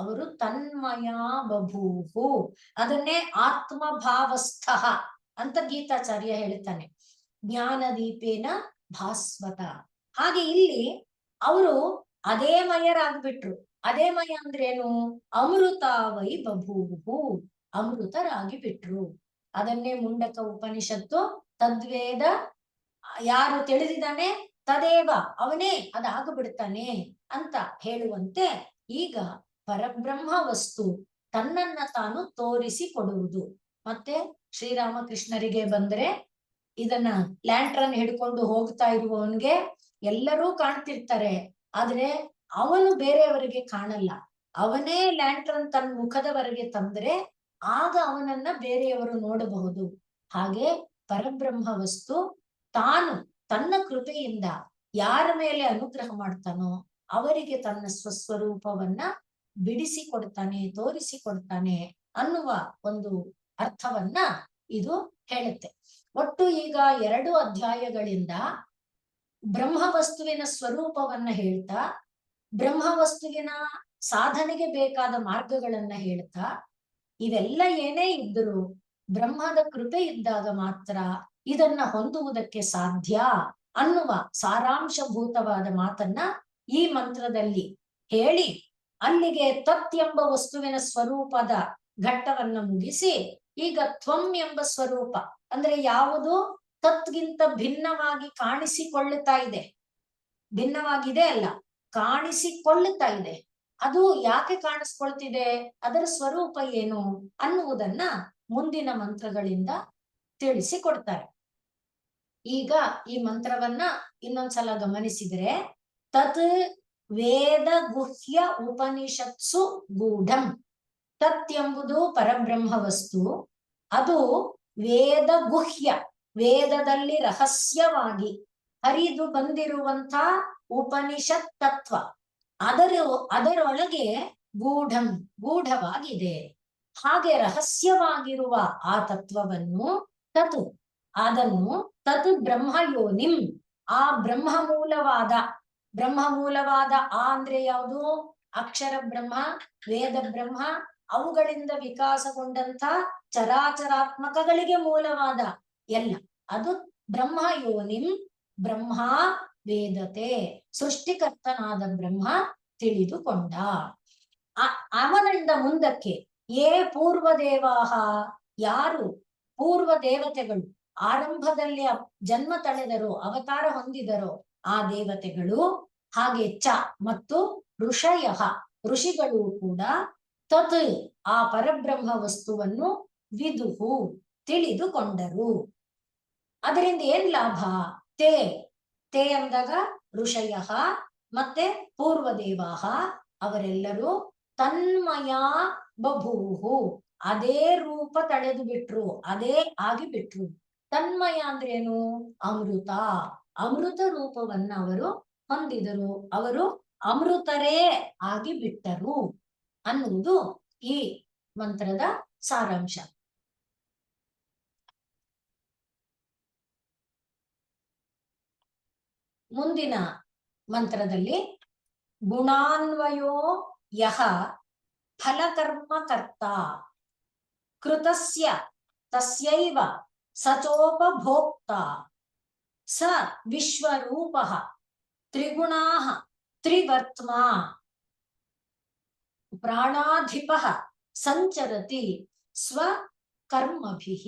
ಅವರು ತನ್ಮಯ ಬಭೂವು. ಅದನ್ನೇ ಆತ್ಮಭಾವಸ್ಥ ಅಂತ ಗೀತಾಚಾರ್ಯ ಹೇಳ್ತಾನೆ, ಜ್ಞಾನದೀಪೇನ ಭಾಸ್ವತ. ಹಾಗೆ ಇಲ್ಲಿ ಅವರು ಅದೇ ಮಯರಾಗ್ಬಿಟ್ರು. ಅದೇ ಮಯ ಅಂದ್ರೇನು? ಅಮೃತ ವೈ ಬಭೂವು, ಅಮೃತರಾಗಿ ಬಿಟ್ರು. ಅದನ್ನೇ ಮುಂಡಕ ಉಪನಿಷತ್ತು ತದ್ವೇದ, ಯಾರು ತಿಳಿದಿದ್ದಾನೆ ತದೇವ, ಅವನೇ ಅದಾಗ್ಬಿಡ್ತಾನೆ ಅಂತ ಹೇಳುವಂತೆ ಈಗ ಪರಬ್ರಹ್ಮ ವಸ್ತು ತನ್ನನ್ನ ತಾನು ತೋರಿಸಿಕೊಡುವುದು. ಮತ್ತೆ ಶ್ರೀರಾಮಕೃಷ್ಣರಿಗೆ ಬಂದ್ರೆ ಇದನ್ನ ಲ್ಯಾಂಟ್ರನ್ ಹಿಡ್ಕೊಂಡು ಹೋಗ್ತಾ ಇರುವವನ್ಗೆ ಎಲ್ಲರೂ ಕಾಣ್ತಿರ್ತಾರೆ, ಆದ್ರೆ ಅವನು ಬೇರೆಯವರಿಗೆ ಕಾಣಲ್ಲ. ಅವನೇ ಲ್ಯಾಂಟ್ರನ್ ತನ್ನ ಮುಖದವರೆಗೆ ತಂದ್ರೆ ಆಗ ಅವನನ್ನ ಬೇರೆಯವರು ನೋಡಬಹುದು. ಹಾಗೆ ಪರಬ್ರಹ್ಮ ವಸ್ತು ತಾನು ತನ್ನ ಕೃಪೆಯಿಂದ ಯಾರ ಮೇಲೆ ಅನುಗ್ರಹ ಮಾಡ್ತಾನೋ ಅವರಿಗೆ ತನ್ನ ಸ್ವಸ್ವರೂಪವನ್ನ ಬಿಡಿಸಿಕೊಡ್ತಾನೆ, ತೋರಿಸಿಕೊಡ್ತಾನೆ ಅನ್ನುವ ಒಂದು ಅರ್ಥವನ್ನ ಇದು ಹೇಳುತ್ತೆ. ಒಟ್ಟು ಈಗ 2 ಅಧ್ಯಾಯಗಳಿಂದ ಬ್ರಹ್ಮವಸ್ತುವಿನ ಸ್ವರೂಪವನ್ನ ಹೇಳ್ತಾ, ಬ್ರಹ್ಮವಸ್ತುವಿನ ಸಾಧನೆಗೆ ಬೇಕಾದ ಮಾರ್ಗಗಳನ್ನ ಹೇಳ್ತಾ, ಇವೆಲ್ಲ ಏನೇ ಇದ್ದರೂ ಬ್ರಹ್ಮದ ಕೃಪೆ ಇದ್ದಾಗ ಮಾತ್ರ ಇದನ್ನ ಹೊಂದುವುದಕ್ಕೆ ಸಾಧ್ಯ ಅನ್ನುವ ಸಾರಾಂಶಭೂತವಾದ ಮಾತನ್ನ ಈ ಮಂತ್ರದಲ್ಲಿ ಹೇಳಿ ಅಲ್ಲಿಗೆ ತತ್ ಎಂಬ ವಸ್ತುವಿನ ಸ್ವರೂಪದ ಘಟ್ಟವನ್ನ ಮುಗಿಸಿ, ಈಗ ತ್ವಂ ಎಂಬ ಸ್ವರೂಪ ಅಂದ್ರೆ ಯಾವುದು ತತ್ಗಿಂತ ಭಿನ್ನವಾಗಿ ಕಾಣಿಸಿಕೊಳ್ಳುತ್ತಾ ಇದೆ, ಭಿನ್ನವಾಗಿದೆ ಅಲ್ಲ, ಕಾಣಿಸಿಕೊಳ್ಳುತ್ತಾ ಇದೆ, ಅದು ಯಾಕೆ ಕಾಣಿಸ್ಕೊಳ್ತಿದೆ, ಅದರ ಸ್ವರೂಪ ಏನು ಅನ್ನುವುದನ್ನ ಮುಂದಿನ ಮಂತ್ರಗಳಿಂದ ತಿಳಿಸಿಕೊಡ್ತಾರೆ. ಈಗ ಈ ಮಂತ್ರವನ್ನ ಇನ್ನೊಂದ್ಸಲ ಗಮನಿಸಿದ್ರೆ, ತತ್ ವೇದ ಗುಹ್ಯ ಉಪನಿಷತ್ಸು ಗೂಢಂ. ತತ್ ಎಂಬುದು ಪರಬ್ರಹ್ಮ ವಸ್ತು, ಅದು ವೇದ ಗುಹ್ಯ, ವೇದದಲ್ಲಿ ರಹಸ್ಯವಾಗಿ ಹರಿದು ಬಂದಿರುವಂತ ಉಪನಿಷತ್ ತತ್ವ, ಅದರೊಳಗೆ ಗೂಢಂ, ಗೂಢವಾಗಿದೆ. ಹಾಗೆ ರಹಸ್ಯವಾಗಿರುವ ಆ ತತ್ವವನ್ನು ತತ್, ಅದನ್ನು ತತ್ ಬ್ರಹ್ಮಯೋನಿಂ, ಆ ಬ್ರಹ್ಮಮೂಲವಾದ ಆ ಅಂದ್ರೆ ಯಾವುದು, ಅಕ್ಷರ ಬ್ರಹ್ಮ, ವೇದ ಬ್ರಹ್ಮ, ಅವುಗಳಿಂದ ವಿಕಾಸಗೊಂಡಂತ ಚರಾಚರಾತ್ಮಕಗಳಿಗೆ ಮೂಲವಾದ ಎಲ್ಲ, ಅದು ಬ್ರಹ್ಮಯೋನಿಂ ಬ್ರಹ್ಮ ವೇದತೆ, ಸೃಷ್ಟಿಕರ್ತನಾದ ಬ್ರಹ್ಮ ತಿಳಿದುಕೊಂಡ. ಅವನಿಂದ ಮುಂದಕ್ಕೆ ಯೇ ಪೂರ್ವದೇವಾಹ, ಯಾರು ಪೂರ್ವ ದೇವತೆಗಳು ಆರಂಭದಲ್ಲಿ ಜನ್ಮ ತಳೆದರೋ, ಅವತಾರ ಹೊಂದಿದರೋ ಆ ದೇವತೆಗಳು, ಹಾಗೆ ಚ ಮತ್ತು ಋಷಯ, ಋಷಿಗಳು ಕೂಡ ತತ್ ಆ ಪರಬ್ರಹ್ಮ ವಸ್ತುವನ್ನು ವಿದುಹು, ತಿಳಿದುಕೊಂಡರು. ಅದರಿಂದ ಏನ್ ಲಾಭ, ತೇ ಅಂದಾಗ ಋಷಯ ಮತ್ತೆ ಪೂರ್ವದೇವಾಹ ಅವರೆಲ್ಲರೂ ತನ್ಮಯ ಬಭೂವು, ಅದೇ ರೂಪ ತಳೆದು ಬಿಟ್ರು, ಅದೇ ಆಗಿ ಬಿಟ್ರು. ತನ್ಮಯ ಅಂದ್ರೇನು, ಅಮೃತ, ಅಮೃತ ರೂಪವನ್ನ ಅವರು ಹೊಂದಿದರು, ಅವರು ಅಮೃತರೇ ಆಗಿ ಬಿಟ್ಟರು ಅನ್ನುವುದು ಈ ಮಂತ್ರದ ಸಾರಾಂಶ. ಮುಂದಿನ ಮಂತ್ರದಲ್ಲಿ ಗುಣಾನ್ವಯೋ ಯಹ ಫಲಕರ್ಮಕರ್ತ ಕೃತಸ್ಯ ತಸ್ಯೈವ ಸಚೋಪಭೋಕ್ತ ಸ ವಿಶ್ವರೂಪಃ ತ್ರಿಗುಣಾಃ ತ್ರಿವರ್ತ್ಮಾ ಪ್ರಾಣಾಧಿಪಃ ಸಂಚರತಿ ಸ್ವಕರ್ಮಭಿಃ.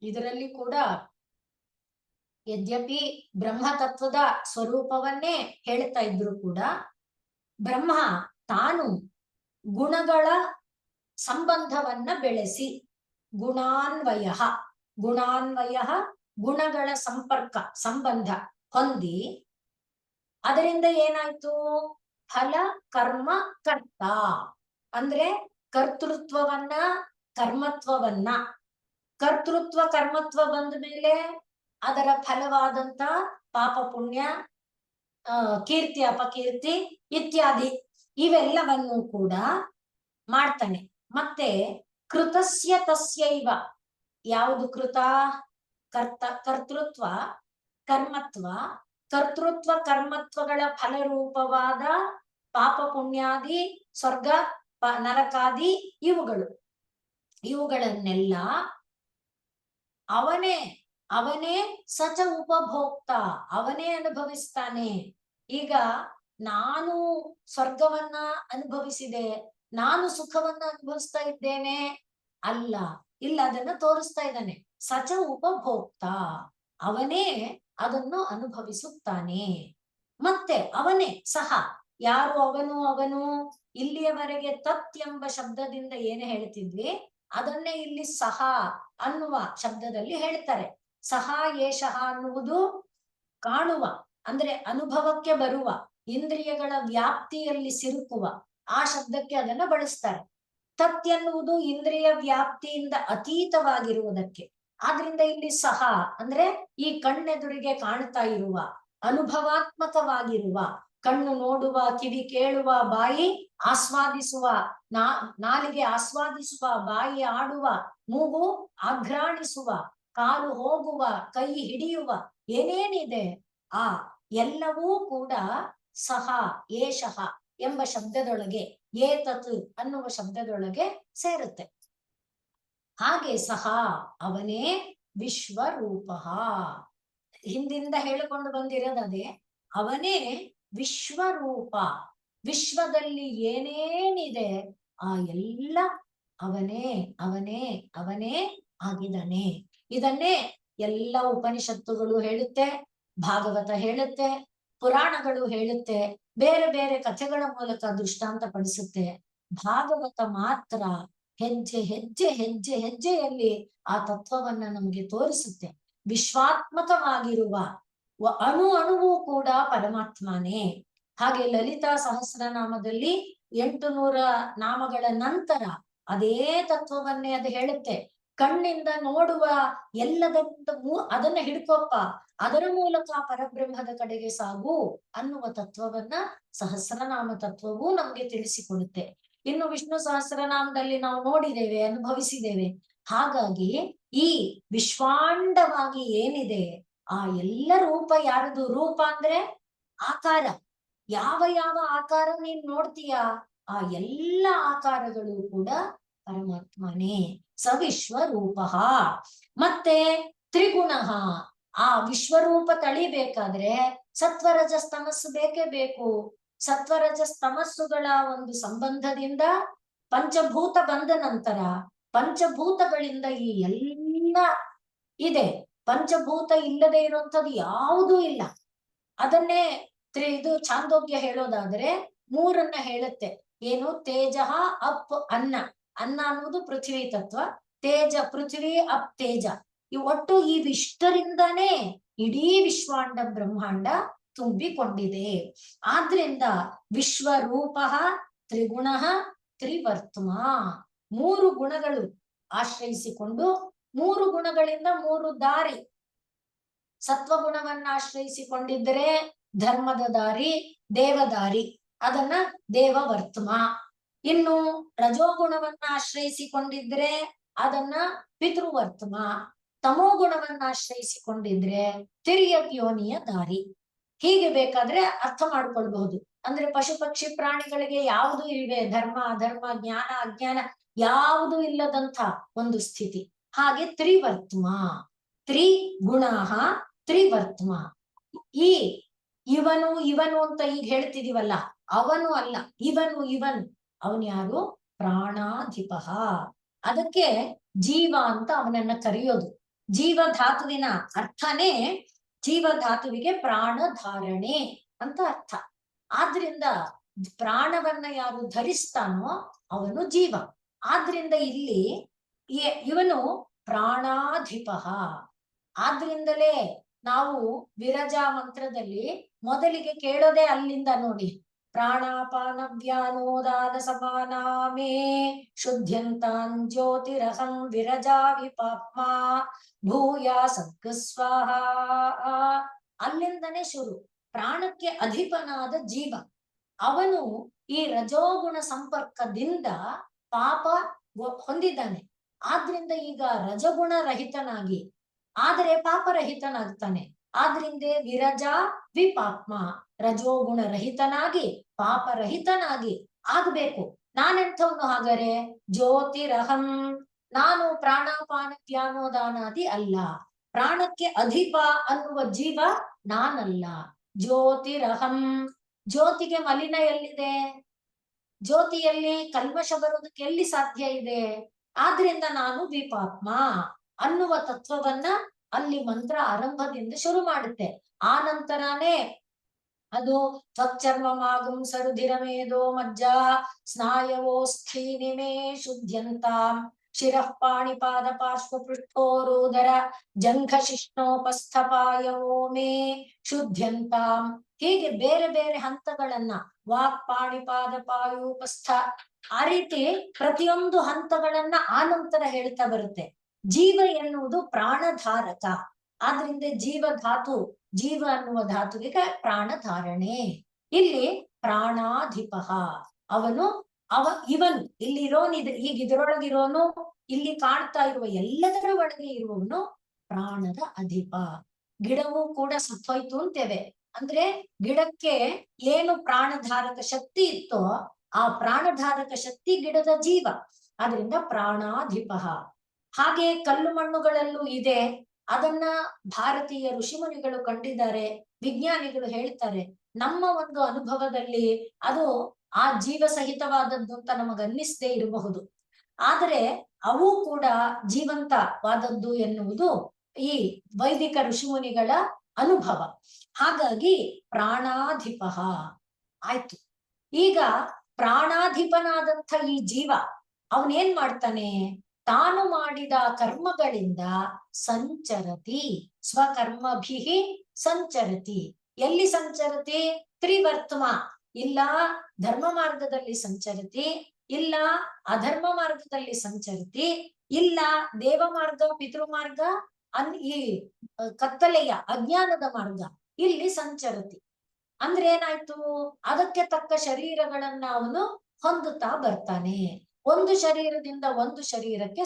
ಇದರಲ್ಲಿ ಕೂಡ ಯದ್ಯಪಿ ಬ್ರಹ್ಮತತ್ವದ ಸ್ವರೂಪವನ್ನೇ ಹೇಳ್ತಾ ಇದ್ರು ಕೂಡ, ಬ್ರಹ್ಮ ತಾನು ಗುಣಗಳ ಸಂಬಂಧವನ್ನ ಬೆಳೆಸಿ, ಗುಣಾನ್ವಯ ಗುಣಗಳ ಸಂಬಂಧ ಹೊಂದಿ, ಅದರಿಂದ ಏನಾಯ್ತು, ಫಲ ಕರ್ಮ ಕರ್ತ ಅಂದ್ರೆ ಕರ್ತೃತ್ವವನ್ನ ಕರ್ಮತ್ವವನ್ನ, ಕರ್ತೃತ್ವ ಕರ್ಮತ್ವ ಬಂದ ಮೇಲೆ ಅದರ ಫಲವಾದಂತ ಪಾಪ ಪುಣ್ಯ, ಕೀರ್ತಿ ಅಪಕೀರ್ತಿ ಇತ್ಯಾದಿ ಇವೆಲ್ಲವನ್ನು ಕೂಡ ಮಾಡ್ತಾನೆ. ಮತ್ತೆ ಕೃತಸ್ಯ ತಸ್ಯೈವ, ಯಾವುದು ಕೃತ, ಕರ್ತೃತ್ವ ಕರ್ಮತ್ವ, ಕರ್ತೃತ್ವ ಕರ್ಮತ್ವಗಳ ಫಲರೂಪವಾದ ಪಾಪ ಪುಣ್ಯಾದಿ ಸ್ವರ್ಗ ನರಕಾದಿ ಇವುಗಳನ್ನೆಲ್ಲ ಅವನೇ ಸಚ ಉಪಭೋಕ್ತ, ಅವನೇ ಅನುಭವಿಸ್ತಾನೆ. ಈಗ ನಾನು ಸ್ವರ್ಗವನ್ನ ಅನುಭವಿಸಿದೆ, ನಾನು ಸುಖವನ್ನ ಅನುಭವಿಸ್ತಾ ಇದ್ದೇನೆ ಅಲ್ಲ, ಇಲ್ಲ, ಅದನ್ನ ತೋರಿಸ್ತಾ ಇದ್ದಾನೆ. ಸಚ ಉಪಭೋಕ್ತ, ಅವನೇ ಅದನ್ನು ಅನುಭವಿಸುತ್ತಾನೆ. ಮತ್ತೆ ಅವನೇ ಸಹ, ಯಾರು ಅವನು ಇಲ್ಲಿಯವರೆಗೆ ತತ್ ಎಂಬ ಶಬ್ದದಿಂದ ಏನೇ ಹೇಳ್ತಿದ್ವಿ ಅದನ್ನೇ ಇಲ್ಲಿ ಸಹ ಅನ್ನುವ ಶಬ್ದದಲ್ಲಿ ಹೇಳ್ತಾರೆ. ಸಹ ಏಷಃ ಅನ್ನುವುದು ಕಾಣುವ, ಅಂದ್ರೆ ಅನುಭವಕ್ಕೆ ಬರುವ, ಇಂದ್ರಿಯಗಳ ವ್ಯಾಪ್ತಿಯಲ್ಲಿ ಸಿಲುಕುವ ಆ ಶಬ್ದಕ್ಕೆ ಅದನ್ನ ಬಳಸ್ತಾರೆ. ತತ್ ಎನ್ನುವುದು ಇಂದ್ರಿಯ ವ್ಯಾಪ್ತಿಯಿಂದ ಅತೀತವಾಗಿರುವುದಕ್ಕೆ. ಆದ್ರಿಂದ ಇಲ್ಲಿ ಸಹ ಅಂದ್ರೆ ಈ ಕಣ್ಣೆದುರಿಗೆ ಕಾಣ್ತಾ ಇರುವ, ಅನುಭವಾತ್ಮಕವಾಗಿರುವ, ಕಣ್ಣು ನೋಡುವ, ಕಿವಿ ಕೇಳುವ, ಬಾಯಿ ಆಸ್ವಾದಿಸುವ, ನಾಲಿಗೆ ಆಸ್ವಾದಿಸುವ, ಬಾಯಿ ಆಡುವ, ಮೂಗು ಆಘ್ರಾಣಿಸುವ, ಕಾಲು ಹೋಗುವ, ಕೈ ಹಿಡಿಯುವ, ಏನೇನಿದೆ ಆ ಎಲ್ಲವೂ ಕೂಡ ಸಹ ಏಷಃ ಎಂಬ ಶಬ್ದದೊಳಗೆ, ಏತತ್ ಅನ್ನುವ ಶಬ್ದದೊಳಗೆ ಸೇರುತ್ತೆ. ಹಾಗೆ ಸಹ ಅವನೇ ವಿಶ್ವರೂಪ. ಹಿಂದಿಂದ ಹೇಳಿಕೊಂಡು ಬಂದಿರೋದೇ ಅವನೇ ವಿಶ್ವರೂಪ. ವಿಶ್ವದಲ್ಲಿ ಏನೇನಿದೆ ಆ ಎಲ್ಲ ಅವನೇ ಅವನೇ ಅವನೇ ಆಗಿದ್ದಾನೆ. ಇದನ್ನೇ ಎಲ್ಲ ಉಪನಿಷತ್ತುಗಳು ಹೇಳುತ್ತೆ, ಭಾಗವತ ಹೇಳುತ್ತೆ, ಪುರಾಣಗಳು ಹೇಳುತ್ತೆ, ಬೇರೆ ಬೇರೆ ಕಥೆಗಳ ಮೂಲಕ ದೃಷ್ಟಾಂತ ಪಡಿಸುತ್ತೆ. ಭಾಗವತ ಮಾತ್ರ ಹೆಜ್ಜೆ ಹೆಜ್ಜೆ ಹೆಜ್ಜೆ ಹೆಜ್ಜೆಯಲ್ಲಿ ಆ ತತ್ವವನ್ನ ನಮಗೆ ತೋರಿಸುತ್ತೆ. ವಿಶ್ವಾತ್ಮಕವಾಗಿರುವ ಅಣು ಅಣುವು ಕೂಡ ಪರಮಾತ್ಮನೇ. ಹಾಗೆ ಲಲಿತಾ ಸಹಸ್ರನಾಮದಲ್ಲಿ 800 ನಾಮಗಳ ನಂತರ ಅದೇ ತತ್ವವನ್ನೇ ಅದು ಹೇಳುತ್ತೆ. ಕಣ್ಣಿಂದ ನೋಡುವ ಎಲ್ಲದರಿಂದ ಅದನ್ನ ಹಿಡ್ಕೊಪ್ಪ, ಅದರ ಮೂಲಕ ಪರಬ್ರಹ್ಮದ ಕಡೆಗೆ ಸಾಗು ಅನ್ನುವ ತತ್ವವನ್ನ ಸಹಸ್ರನಾಮ ತತ್ವವು ನಮ್ಗೆ ತಿಳಿಸಿಕೊಡುತ್ತೆ. ಇನ್ನು ವಿಷ್ಣು ಸಹಸ್ರನಾಮದಲ್ಲಿ ನಾವು ನೋಡಿದ್ದೇವೆ, ಅನುಭವಿಸಿದ್ದೇವೆ. ಹಾಗಾಗಿ ಈ ವಿಶ್ವಾಂಡವಾಗಿ ಏನಿದೆ ಆ ಎಲ್ಲ ರೂಪ ಯಾರದು? ರೂಪ ಅಂದ್ರೆ ಆಕಾರ. ಯಾವ ಯಾವ ಆಕಾರ ನೀನ್ ನೋಡ್ತೀಯ ಆ ಎಲ್ಲ ಆಕಾರಗಳು ಕೂಡ ಪರಮಾತ್ಮನೇ. ಸ ವಿಶ್ವರೂಪ. ಮತ್ತೆ ತ್ರಿಗುಣ. ಆ ವಿಶ್ವರೂಪ ತಳಿಬೇಕಾದ್ರೆ ಸತ್ವರಜಸ್ತಮಸ್ಸು ಬೇಕೇ ಬೇಕು. ಸತ್ವರಜಸ್ತಮಸ್ಸುಗಳ ಒಂದು ಸಂಬಂಧದಿಂದ ಪಂಚಭೂತ ಬಂದ ನಂತರ ಪಂಚಭೂತಗಳಿಂದ ಈ ಎಲ್ಲ ಇದೆ. ಪಂಚಭೂತ ಇಲ್ಲದೆ ಇರುವಂಥದ್ದು ಯಾವುದೂ ಇಲ್ಲ. ಅದನ್ನೇ ಇದು ಛಾಂದೋಗ್ಯ ಹೇಳೋದಾದ್ರೆ 3 ಹೇಳುತ್ತೆ. ಏನು? ತೇಜ, ಅಪ್, ಅನ್ನ. ಅನ್ನ ಅನ್ನುವುದು ಪೃಥ್ವಿ ತತ್ವ, ತೇಜ ಪೃಥ್ವಿ, ಅಪ್ ತೇಜ. ಈ ಒಟ್ಟು ಈ ವಿಷ್ಟರಿಂದಾನೇ ಇಡೀ ವಿಶ್ವಾಂಡ ಬ್ರಹ್ಮಾಂಡ ತುಂಬಿಕೊಂಡಿದೆ. ಆದ್ರಿಂದ ವಿಶ್ವರೂಪ ತ್ರಿಗುಣ ತ್ರಿವರ್ತಮ. 3 ಗುಣಗಳು ಆಶ್ರಯಿಸಿಕೊಂಡು 3 ಗುಣಗಳಿಂದ 3 ದಾರಿ. ಸತ್ವಗುಣವನ್ನ ಆಶ್ರಯಿಸಿಕೊಂಡಿದ್ದರೆ ಧರ್ಮದ ದಾರಿ, ದೇವದಾರಿ, ಅದನ್ನ ದೇವವರ್ತಮ. ಇನ್ನು ರಜೋಗುಣವನ್ನ ಆಶ್ರಯಿಸಿಕೊಂಡಿದ್ರೆ ಅದನ್ನ ಪಿತೃವರ್ತಮ. ತಮೋಗುಣವನ್ನ ಆಶ್ರಯಿಸಿಕೊಂಡಿದ್ರೆ ತಿರ್ಯಕ್ ಯೋನಿಯ ದಾರಿ. ಹೀಗೆ ಬೇಕಾದ್ರೆ ಅರ್ಥ ಮಾಡ್ಕೊಳ್ಬಹುದು. ಅಂದ್ರೆ ಪಶು ಪಕ್ಷಿ ಪ್ರಾಣಿಗಳಿಗೆ ಯಾವುದು ಇವೆ, ಧರ್ಮ ಅಧರ್ಮ, ಜ್ಞಾನ ಅಜ್ಞಾನ ಯಾವುದು ಇಲ್ಲದಂತ ಒಂದು ಸ್ಥಿತಿ. ಹಾಗೆ ತ್ರಿವರ್ತಮ, ತ್ರಿಗುಣ ತ್ರಿವರ್ತಮ. ಈ ಇವನು ಇವನು ಅಂತ ಈಗ ಹೇಳ್ತಿದೀವಲ್ಲ, ಅವನು ಅಲ್ಲ, ಇವನು ಅವನು ಯಾರು? ಪ್ರಾಣಾಧಿಪ. ಅದಕ್ಕೆ ಜೀವ ಅಂತ ಅವನನ್ನ ಕರೆಯೋದು. ಜೀವಧಾತುವಿನ ಅರ್ಥನೇ, ಜೀವಧಾತುವಿಗೆ ಪ್ರಾಣಧಾರಣೆ ಅಂತ ಅರ್ಥ. ಆದ್ರಿಂದ ಪ್ರಾಣವನ್ನ ಯಾರು ಧರಿಸ್ತಾನೋ ಅವನು ಜೀವ. ಆದ್ರಿಂದ ಇಲ್ಲಿ ಇವನು ಪ್ರಾಣಾಧಿಪ. ಆದ್ರಿಂದಲೇ ನಾವು ವಿರಜಾ ಮಂತ್ರದಲ್ಲಿ ಮೊದಲಿಗೆ ಕೇಳೋದೇ ಅಲ್ಲಿಂದ ನೋಡಿ. ಪ್ರಾಣಾಪಾನ ವ್ಯಾನೋದಾನ ಸಮಾನಾಮೇ ಶುದ್ಧ್ಯಂತಾನ್ ಜ್ಯೋತಿರಹಂ ವಿರಜಾ ವಿಪಾಪ್ಮ ಭೂಯಾ ಸದ್ಗಸ್ವಾಹ. ಅಲ್ಲಿಂದನೇ ಶುರು. ಪ್ರಾಣಕ್ಕೆ ಅಧಿಪನಾದ ಜೀವ ಅವನು ಈ ರಜೋಗುಣ ಸಂಪರ್ಕದಿಂದ ಪಾಪ ಹೊಂದಿದ್ದಾನೆ. ಆದ್ರಿಂದ ಈಗ ರಜಗುಣ ರಹಿತನಾಗಿ ಆದರೆ ಪಾಪರಹಿತನಾಗ್ತಾನೆ. ಆದ್ರಿಂದ ವಿರಜಾ ವಿಪಾಪ್ಮ, ರಜೋಗುಣ ರಹಿತನಾಗಿ ಪಾಪರಹಿತನಾಗಿ ಆಗ್ಬೇಕು. ನಾನೆಂಥವನು ಹಾಗಾರೆ? ಜ್ಯೋತಿರಹಂ, ನಾನು ಪ್ರಾಣಾಪಾನ ವ್ಯಾನೋದಾನಾದಿ ಅಲ್ಲ. ಪ್ರಾಣಕ್ಕೆ ಅಧಿಪ ಅನ್ನುವ ಜೀವ ನಾನಲ್ಲ. ಜ್ಯೋತಿರಹಂ, ಜ್ಯೋತಿಗೆ ಮಲಿನ ಎಲ್ಲಿದೆ? ಜ್ಯೋತಿಯಲ್ಲಿ ಕಲ್ಮಶ ಬರೋದಕ್ಕೆ ಎಲ್ಲಿ ಸಾಧ್ಯ ಇದೆ? ಆದ್ರಿಂದ ನಾನು ವಿಪಾಪ್ಮ ಅನ್ನುವ ತತ್ವವನ್ನ ಅಲ್ಲಿ ಮಂತ್ರ ಆರಂಭದಿಂದ ಶುರು ಮಾಡುತ್ತೆ. ಆ ನಂತರನೇ ಅದು ತ್ವಚ್ಚರ್ಮಮಾಗುಂ ಸರುಧಿರಮೇಧೋ ಮಜ್ಜಾ ಸ್ನಾಯವೋ ಸ್ಥೀನಿಮೇ ಶುದ್ಧ್ಯಂತಾಂ ಶಿರಃ ಪಾಣಿಪಾದ ಪಾರ್ಶ್ವ ಪೃಷ್ಠೋರೋದರ ಜಂಘ ಶಿಷ್ಣೋಪಸ್ಥಪಾಯವೋ ಮೇ ಶುದ್ಧ್ಯಂತಾಂ. ಹೀಗೆ ಬೇರೆ ಬೇರೆ ಹಂತಗಳನ್ನ ವಾಕ್ ಪಾಣಿಪಾದ ಪಾಯೂಪಸ್ಥ ಆ ರೀತಿ ಪ್ರತಿಯೊಂದು ಹಂತಗಳನ್ನ ಆನಂತರ ಹೇಳ್ತಾ ಬರುತ್ತೆ. ಜೀವ ಎನ್ನುವುದು ಪ್ರಾಣಧಾರಕ, ಆದ್ರಿಂದ ಜೀವ ಅನ್ನುವ ಧಾತುವಿಗೆ ಪ್ರಾಣಧಾರಣೆ. ಇಲ್ಲಿ ಪ್ರಾಣಾಧಿಪ, ಇವನು ಇಲ್ಲಿರೋನು, ಈಗ ಇದರೊಳಗಿರೋನು, ಇಲ್ಲಿ ಕಾಣ್ತಾ ಇರುವ ಎಲ್ಲದರ ಒಳಗೆ ಇರುವವನು ಪ್ರಾಣದ ಅಧಿಪ. ಗಿಡವೂ ಕೂಡ ಸತ್ತೋಯ್ತು ಅಂತೇವೆ ಅಂದ್ರೆ ಗಿಡಕ್ಕೆ ಏನು ಪ್ರಾಣಧಾರಕ ಶಕ್ತಿ ಇತ್ತೋ ಆ ಪ್ರಾಣಧಾರಕ ಶಕ್ತಿ ಗಿಡದ ಜೀವ, ಆದ್ರಿಂದ ಪ್ರಾಣಾಧಿಪ. ಹಾಗೆ ಕಲ್ಲು ಮಣ್ಣುಗಳಲ್ಲೂ ಇದೆ, ಅದನ್ನ ಭಾರತೀಯ ಋಷಿಮುನಿಗಳು ಕಂಡಿದ್ದಾರೆ, ವಿಜ್ಞಾನಿಗಳು ಹೇಳ್ತಾರೆ. ನಮ್ಮ ಒಂದು ಅನುಭವದಲ್ಲಿ ಅದು ಆ ಜೀವ ಸಹಿತವಾದದ್ದು ಅಂತ ನಮಗನ್ನಿಸದೇ ಇರಬಹುದು, ಆದರೆ ಅವು ಕೂಡ ಜೀವಂತವಾದದ್ದು ಎನ್ನುವುದು ಈ ವೈದಿಕ ಋಷಿಮುನಿಗಳ ಅನುಭವ. ಹಾಗಾಗಿ ಪ್ರಾಣಾಧಿಪ ಆಯ್ತು. ಈಗ ಪ್ರಾಣಾಧಿಪನಾದಂಥ ಈ ಜೀವ ಅವನೇನ್ ಮಾಡ್ತಾನೆ, ತಾನು ಮಾಡಿದ ಕರ್ಮಗಳಿಂದ ಸಂಚರತಿ, ಸ್ವಕರ್ಮಭಿ ಸಂಚರತಿ. ಎಲ್ಲಿ ಸಂಚರತಿ? ತ್ರಿವರ್ತಮ, ಇಲ್ಲ ಧರ್ಮ ಮಾರ್ಗದಲ್ಲಿ ಸಂಚರತಿ, ಇಲ್ಲ ಅಧರ್ಮ ಮಾರ್ಗದಲ್ಲಿ ಸಂಚರತಿ, ಇಲ್ಲ ದೇವ ಮಾರ್ಗ ಪಿತೃಮಾರ್ಗ ಈ ಕತ್ತಲೆಯ ಅಜ್ಞಾನದ ಮಾರ್ಗ, ಇಲ್ಲಿ ಸಂಚರತಿ. ಅಂದ್ರೆ ಏನಾಯ್ತು, ಅದಕ್ಕೆ ತಕ್ಕ ಶರೀರಗಳನ್ನ ಅವನು ಹೊಂದುತ್ತಾ ಬರ್ತಾನೆ. ಒಂದು ಶರೀರದಿಂದ ಒಂದು ಶರೀರಕ್ಕೆ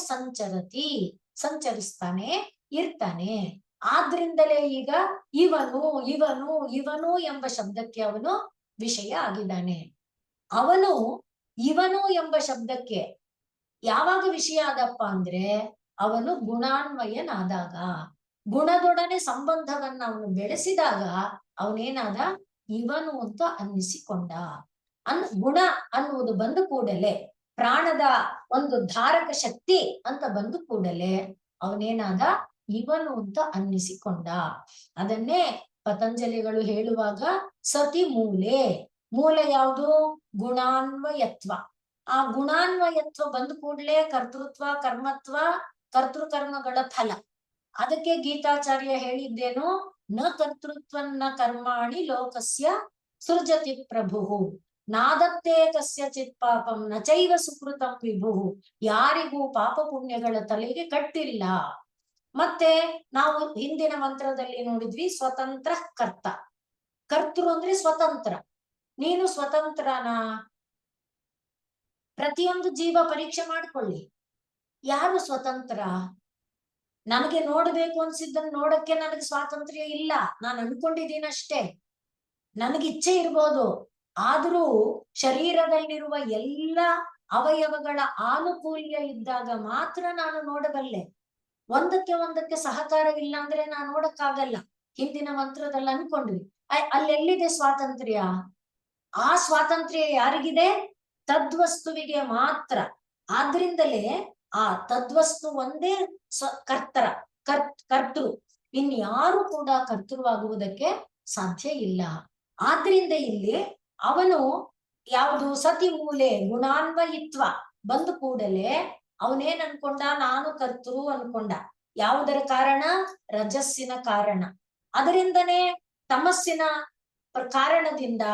ಸಂಚರಿಸ್ತಾನೆ ಇರ್ತಾನೆ. ಆದ್ರಿಂದಲೇ ಈಗ ಇವನು ಎಂಬ ಶಬ್ದಕ್ಕೆ ಅವನು ವಿಷಯ ಆಗಿದ್ದಾನೆ. ಇವನು ಎಂಬ ಶಬ್ದಕ್ಕೆ ಯಾವಾಗ ವಿಷಯ ಆದಪ್ಪ ಅಂದ್ರೆ ಅವನು ಗುಣಾನ್ವಯನಾದಾಗ, ಗುಣದೊಡನೆ ಸಂಬಂಧವನ್ನ ಅವನು ಬೆಳೆಸಿದಾಗ ಅವನೇನಾದ, ಇವನು ಅಂತ ಅನ್ನಿಸಿಕೊಂಡ. ಗುಣ ಅನ್ನುವುದು ಬಂದ ಕೂಡಲೇ, ಪ್ರಾಣದ ಒಂದು ಧಾರಕ ಶಕ್ತಿ ಅಂತ ಬಂದ ಕೂಡಲೇ ಅವನೇನಾದ, ಇವನು ಅಂತ ಅನ್ನಿಸಿಕೊಂಡ. ಅದನ್ನೇ ಪತಂಜಲಿಗಳು ಹೇಳುವಾಗ ಸತಿ ಮೂಲ ಯಾವುದು? ಗುಣಾನ್ವಯತ್ವ. ಆ ಗುಣಾನ್ವಯತ್ವ ಬಂದ ಕೂಡಲೇ ಕರ್ತೃತ್ವ ಕರ್ಮತ್ವ ಕರ್ತೃಕರ್ಮಗಳ ಫಲ. ಅದಕ್ಕೆ ಗೀತಾಚಾರ್ಯ ಹೇಳಿದ್ದೇನು, ನ ಕರ್ತೃತ್ವನ್ನ ಕರ್ಮಾಣಿ ಲೋಕಸ್ಯ ಸೃಜತಿ ಪ್ರಭು ನಾದತ್ತೇ ಕಸ್ಯಚಿತ್ ಪಾಪಂ ನ ಚೈವ ಸುಕೃತಂ ವಿಭು. ಯಾರಿಗೂ ಪಾಪ ಪುಣ್ಯಗಳ ತಲೆಗೆ ಕಟ್ಟಿಲ್ಲ. ಮತ್ತೆ ನಾವು ಹಿಂದಿನ ಮಂತ್ರದಲ್ಲಿ ನೋಡಿದ್ವಿ, ಸ್ವತಂತ್ರ ಕರ್ತ. ಕರ್ತೃ ಅಂದ್ರೆ ಸ್ವತಂತ್ರ. ನೀನು ಸ್ವತಂತ್ರನಾ? ಪ್ರತಿಯೊಂದು ಜೀವ ಪರೀಕ್ಷೆ ಮಾಡ್ಕೊಳ್ಳಿ, ಯಾರು ಸ್ವತಂತ್ರ? ನನಗೆ ನೋಡ್ಬೇಕು ಅನ್ಸಿದ್ದನ್ನು ನೋಡಕ್ಕೆ ನನಗೆ ಸ್ವಾತಂತ್ರ್ಯ ಇಲ್ಲ, ನಾನು ಅನ್ಕೊಂಡಿದ್ದೀನಷ್ಟೇ. ನನಗಿಚ್ಛೆ ಇರ್ಬೋದು, ಆದ್ರೂ ಶರೀರದಲ್ಲಿರುವ ಎಲ್ಲ ಅವಯವಗಳ ಆನುಕೂಲ್ಯ ಇದ್ದಾಗ ಮಾತ್ರ ನಾನು ನೋಡಬಲ್ಲೆ. ಒಂದಕ್ಕೆ ಸಹಕಾರವಿಲ್ಲ ಅಂದ್ರೆ ನಾನು ನೋಡಕ್ಕಾಗಲ್ಲ. ಹಿಂದಿನ ಮಂತ್ರದಲ್ಲಿ ಅನ್ಕೊಂಡ್ವಿ, ಅಲ್ಲೆಲ್ಲಿದೆ ಸ್ವಾತಂತ್ರ್ಯ? ಆ ಸ್ವಾತಂತ್ರ್ಯ ಯಾರಿಗಿದೆ? ತದ್ವಸ್ತುವಿಗೆ ಮಾತ್ರ. ಆದ್ರಿಂದಲೇ ಆ ತದ್ವಸ್ತು ಒಂದೇ ಕರ್ತೃ. ಇನ್ಯಾರು ಕೂಡ ಕರ್ತೃವಾಗುವುದಕ್ಕೆ ಸಾಧ್ಯ ಇಲ್ಲ. ಆದ್ರಿಂದ ಇಲ್ಲಿ ಅವನು ಯಾವುದು ಸತಿ ಮೂಲೆ ಗುಣಾನ್ವಯಿತ್ವ ಬಂದ ಕೂಡಲೇ ಅವನೇನ್ ಅನ್ಕೊಂಡ, ನಾನು ಕರ್ತೃ ಅನ್ಕೊಂಡ. ಯಾವುದರ ಕಾರಣ? ರಜಸ್ಸಿನ ಕಾರಣ. ಅದರಿಂದನೇ ತಮಸ್ಸಿನ ಕಾರಣದಿಂದ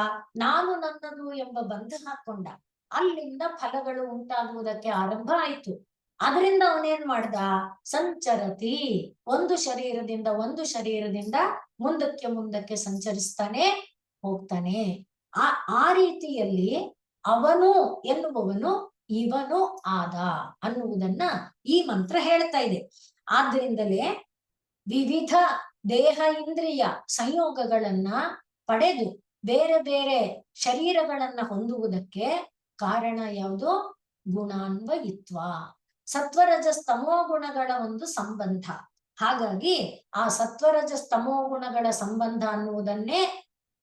ನಾನು ನನ್ನದು ಎಂಬ ಬಂಧ ಹಾಕೊಂಡ. ಅಲ್ಲಿಂದ ಫಲಗಳು ಉಂಟಾಗುವುದಕ್ಕೆ ಆರಂಭ ಆಯ್ತು. ಅದರಿಂದ ಅವನೇನ್ ಮಾಡ್ದ, ಸಂಚರತಿ, ಒಂದು ಶರೀರದಿಂದ ಮುಂದಕ್ಕೆ ಸಂಚರಿಸ್ತಾನೆ ಹೋಗ್ತಾನೆ. ಆ ರೀತಿಯಲ್ಲಿ ಅವನು ಎನ್ನುವವನು ಇವನು ಆದ ಅನ್ನುವುದನ್ನ ಈ ಮಂತ್ರ ಹೇಳ್ತಾ ಇದೆ. ಆದ್ರಿಂದಲೇ ವಿವಿಧ ದೇಹ ಇಂದ್ರಿಯ ಸಂಯೋಗಗಳನ್ನ ಪಡೆದು ಬೇರೆ ಬೇರೆ ಶರೀರಗಳನ್ನ ಹೊಂದುವುದಕ್ಕೆ ಕಾರಣ ಯಾವುದು? ಗುಣಾನ್ವಯಿತ್ವ, ಸತ್ವರಜಸ್ತಮೋ ಗುಣಗಳ ಒಂದು ಸಂಬಂಧ. ಹಾಗಾಗಿ ಆ ಸತ್ವರಜಸ್ತಮೋ ಗುಣಗಳ ಸಂಬಂಧ ಅನ್ನುವುದನ್ನೇ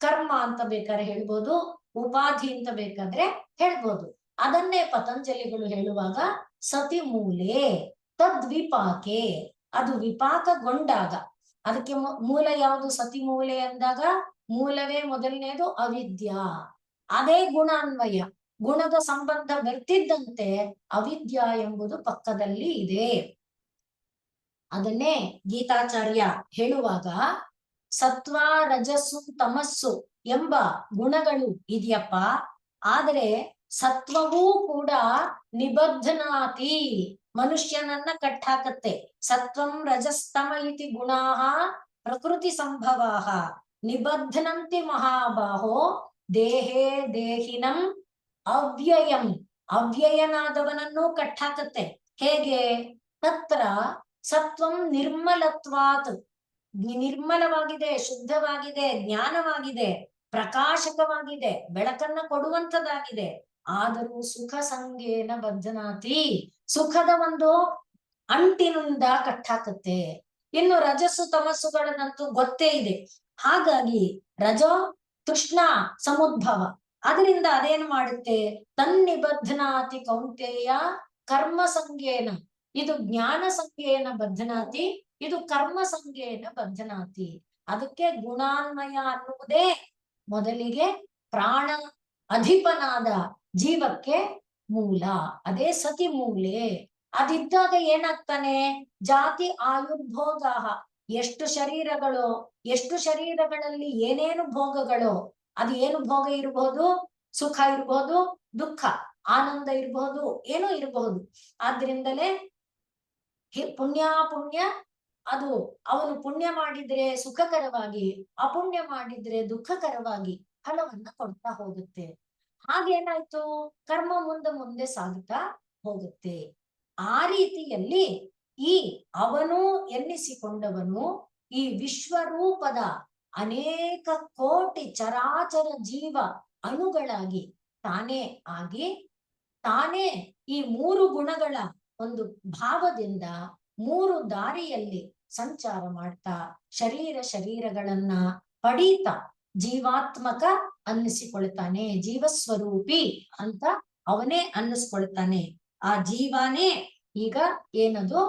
ಕರ್ಮ ಅಂತ ಬೇಕಾದ್ರೆ ಹೇಳ್ಬೋದು, ಉಪಾಧಿ ಅಂತ ಬೇಕಾದ್ರೆ ಹೇಳ್ಬೋದು. ಅದನ್ನೇ ಪತಂಜಲಿಗಳು ಹೇಳುವಾಗ ಸತಿ ಮೂಲೆ ತದ್ವಿಪಾಕೆ, ಅದು ವಿಪಾಕಗೊಂಡಾಗ. ಅದಕ್ಕೆ ಮೂಲ ಯಾವುದು? ಸತಿ ಮೂಲೆ ಅಂದಾಗ ಮೂಲವೇ ಮೊದಲನೇದು ಅವಿದ್ಯಾ. ಅದೇ ಗುಣಾನ್ವಯ, ಗುಣದ ಸಂಬಂಧ ಬರ್ತಿದ್ದಂತೆ ಅವಿದ್ಯಾ ಎಂಬುದು ಪಕ್ಕದಲ್ಲಿ ಇದೆ. ಅದನ್ನೇ ಗೀತಾಚಾರ್ಯ ಹೇಳುವಾಗ ಸತ್ವ ರಜಸ್ಸು ತಮಸ್ಸು ಎಂಬ ಗುಣಗಳು ಇದೆಯಪ್ಪ, ಆದರೆ ಸತ್ವವೂ ಕೂಡ ನಿಬಧ್ನಾತಿ, ಮನುಷ್ಯನನ್ನ ಕಟ್ಟಾಕತ್ತೆ. ಸತ್ವಂ ರಜಸ್ತಮ ಇತಿ ಗುಣಾಹ ಪ್ರಕೃತಿ ಸಂಭವಾಹ ನಿಬಧ್ನಂತಿ ಮಹಾಬಾಹೋ ದೇಹೇ ದೇಹಿನಂ ಅವ್ಯಯಂ. ಅವ್ಯಯನಾದವನನ್ನು ಕಟ್ಟಾಕತ್ತೆ. ಹೇಗೆ? ತತ್ರ ಸತ್ವಂ ನಿರ್ಮಲತ್ವಾತ್, ನಿರ್ಮಲವಾಗಿದೆ, ಶುದ್ಧವಾಗಿದೆ, ಜ್ಞಾನವಾಗಿದೆ, ಪ್ರಕಾಶಕವಾಗಿದೆ, ಬೆಳಕನ್ನ ಕೊಡುವಂತದಾಗಿದೆ. ಆದರೂ ಸುಖ ಸಂಗೇನ ಬದ್ಧನಾತಿ, ಸುಖದ ಒಂದು ಅಂಟಿನಿಂದ ಕಟ್ಟಾಕತ್ತೆ. ಇನ್ನು ರಜಸ್ಸು ತಮಸ್ಸುಗಳನ್ನಂತೂ ಗೊತ್ತೇ ಇದೆ. ಹಾಗಾಗಿ ರಜೋ ತೃಷ್ಣ ಸಮುದ್ಭವ, ಅದರಿಂದ ಅದೇನು ಮಾಡುತ್ತೆ? ತನ್ನಿಬಧ್ನಾತಿ ಕೌಂತೆಯ ಕರ್ಮ ಸಂಗೇನ. ಇದು ಜ್ಞಾನ ಸಂಗೇನ ಬದ್ಧನಾತಿ, ಇದು ಕರ್ಮ ಸಂಗೇನ ಬದ್ಧನಾತಿ. ಅದಕ್ಕೆ ಗುಣಾನ್ವಯ ಅನ್ನುವುದೇ ಮೊದಲಿಗೆ ಪ್ರಾಣ ಅಧಿಪನಾದ ಜೀವಕ್ಕೆ ಮೂಲ. ಅದೇ ಸತಿ ಮೂಲೆ. ಅದಿದ್ದಾಗ ಏನಾಗ್ತಾನೆ? ಜಾತಿ ಆಯುರ್ಭೋಗ, ಎಷ್ಟು ಶರೀರಗಳು, ಎಷ್ಟು ಶರೀರಗಳಲ್ಲಿ ಏನೇನು ಭೋಗಗಳು, ಅದು ಏನು ಭೋಗ ಇರಬಹುದು? ಸುಖ ಇರಬಹುದು, ದುಃಖ, ಆನಂದ ಇರಬಹುದು, ಏನೋ ಇರಬಹುದು. ಆದ್ರಿಂದಲೇ ಪುಣ್ಯ ಅದು ಅವನು ಪುಣ್ಯ ಮಾಡಿದ್ರೆ ಸುಖಕರವಾಗಿ, ಅಪುಣ್ಯ ಮಾಡಿದ್ರೆ ದುಃಖಕರವಾಗಿ ಫಲವನ್ನ ಕೊಡ್ತಾ ಹೋಗುತ್ತೆ. ಹಾಗೇನಾಯ್ತು? ಕರ್ಮ ಮುಂದೆ ಸಾಗುತ್ತಾ ಹೋಗುತ್ತೆ. ಆ ರೀತಿಯಲ್ಲಿ ಈ ಅವನು ಎನ್ನಿಸಿಕೊಂಡವನು ಈ ವಿಶ್ವರೂಪದ ಅನೇಕ ಕೋಟಿ ಚರಾಚರ ಜೀವ ಅಣುಗಳಾಗಿ ತಾನೇ ಆಗಿ, ತಾನೇ ಈ ಮೂರು ಗುಣಗಳ ಒಂದು ಭಾವದಿಂದ ಮೂರು ದಾರಿಯಲ್ಲಿ ಸಂಚಾರ ಮಾಡ್ತಾ ಶರೀರಗಳನ್ನ ಪಡೀತಾ ಜೀವಾತ್ಮಕ ಅನ್ನಿಸಿಕೊಳ್ತಾನೆ. ಜೀವಸ್ವರೂಪಿ ಅಂತ ಅವನೇ ಅನ್ನಿಸ್ಕೊಳ್ತಾನೆ. ಆ ಜೀವನೇ ಈಗ ಏನದು?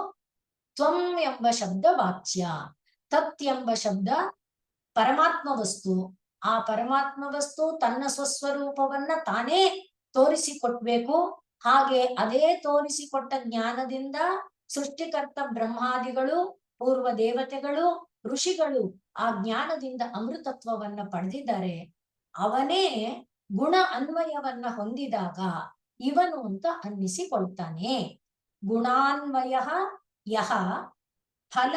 ತ್ವಂ ಎಂಬ ಶಬ್ದ ವಾಚ್ಯ, ತತ್ ಎಂಬ ಶಬ್ದ ಪರಮಾತ್ಮ ವಸ್ತು. ಆ ಪರಮಾತ್ಮ ವಸ್ತು ತನ್ನ ಸ್ವಸ್ವರೂಪವನ್ನ ತಾನೇ ತೋರಿಸಿಕೊಟ್ಬೇಕು. ಹಾಗೆ ಅದೇ ತೋರಿಸಿಕೊಟ್ಟ ಜ್ಞಾನದಿಂದ ಸೃಷ್ಟಿಕರ್ತ ಬ್ರಹ್ಮಾದಿಗಳು, ಪೂರ್ವ ದೇವತೆಗಳು, ಋಷಿಗಳು ಆ ಜ್ಞಾನದಿಂದ ಅಮೃತತ್ವವನ್ನ ಪಡೆದಿದ್ದಾರೆ. ಅವನೇ ಗುಣ ಅನ್ವಯವನ್ನ ಹೊಂದಿದಾಗ ಇವನು ಅಂತ ಅನ್ನಿಸಿಕೊಳ್ತಾನೆ. ಗುಣಾನ್ವಯ ಯಹ ಫಲ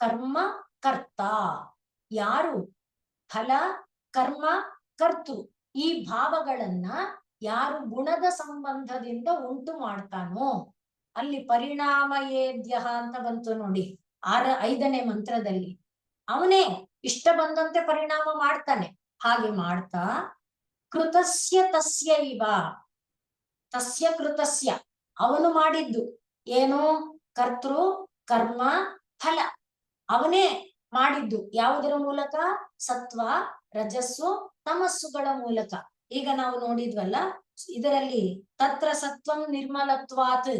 ಕರ್ಮ ಕರ್ತ, ಯಾರು ಫಲ ಕರ್ಮ ಕರ್ತೃ ಈ ಭಾವಗಳನ್ನ ಯಾರು ಗುಣದ ಸಂಬಂಧದಿಂದ ಉಂಟು ಮಾಡ್ತಾನೋ, ಅಲ್ಲಿ ಪರಿಣಾಮ ಏದ್ಯ ಅಂತ ಬಂತು ನೋಡಿ 5ನೇ ಮಂತ್ರದಲ್ಲಿ. ಅವನೇ ಇಷ್ಟ ಬಂದಂತೆ ಪರಿಣಾಮ ಮಾಡ್ತಾನೆ. ಹಾಗೆ ಮಾಡ್ತಾ ಕೃತಸ್ಯ ತಸ್ಯೈವ, ತಸ್ಯ ಕೃತಸ್ಯ ಅವನು ಮಾಡಿದ್ದು ಏನು? ಕರ್ತೃ ಕರ್ಮ ಫಲ ಅವನೇ ಮಾಡಿದ್ದು. ಯಾವುದರ ಮೂಲಕ? ಸತ್ವ ರಜಸ್ಸು ತಮಸ್ಸುಗಳ ಮೂಲಕ. ಈಗ ನಾವು ನೋಡಿದ್ವಲ್ಲ, ಇದರಲ್ಲಿ ತತ್ರ ಸತ್ವಂ ನಿರ್ಮಲತ್ವಾತ್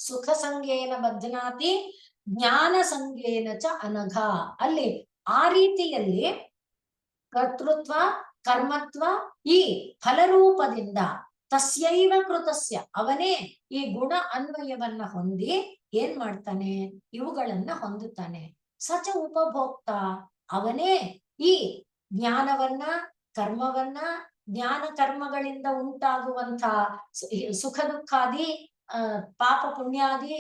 ಸುಖ ಸಂಗೇನ ಬದ್ಧನಾತಿ ಜ್ಞಾನ ಸಂಗೇನ ಚ ಅನಘ. ಅಲ್ಲಿ ಆ ರೀತಿಯಲ್ಲಿ ಕರ್ತೃತ್ವ ಕರ್ಮತ್ವ ಈ ಫಲರೂಪದಿಂದ ತಸ್ಯೈವ ಕೃತಸ್ಯ ಅವನೇ ಈ ಗುಣ ಅನ್ವಯವನ್ನ ಹೊಂದಿ ಏನ್ ಮಾಡ್ತಾನೆ? ಇವುಗಳನ್ನ ಹೊಂದುತ್ತಾನೆ. ಸಚ ಉಪಭೋಕ್ತ ಅವನೇ ಈ ಜ್ಞಾನವನ್ನ ಕರ್ಮವನ್ನ, ಜ್ಞಾನ ಕರ್ಮಗಳಿಂದ ಉಂಟಾಗುವಂತ ಸುಖ ದುಃಖಾದಿ, ಪಾಪ ಪುಣ್ಯಾದಿ,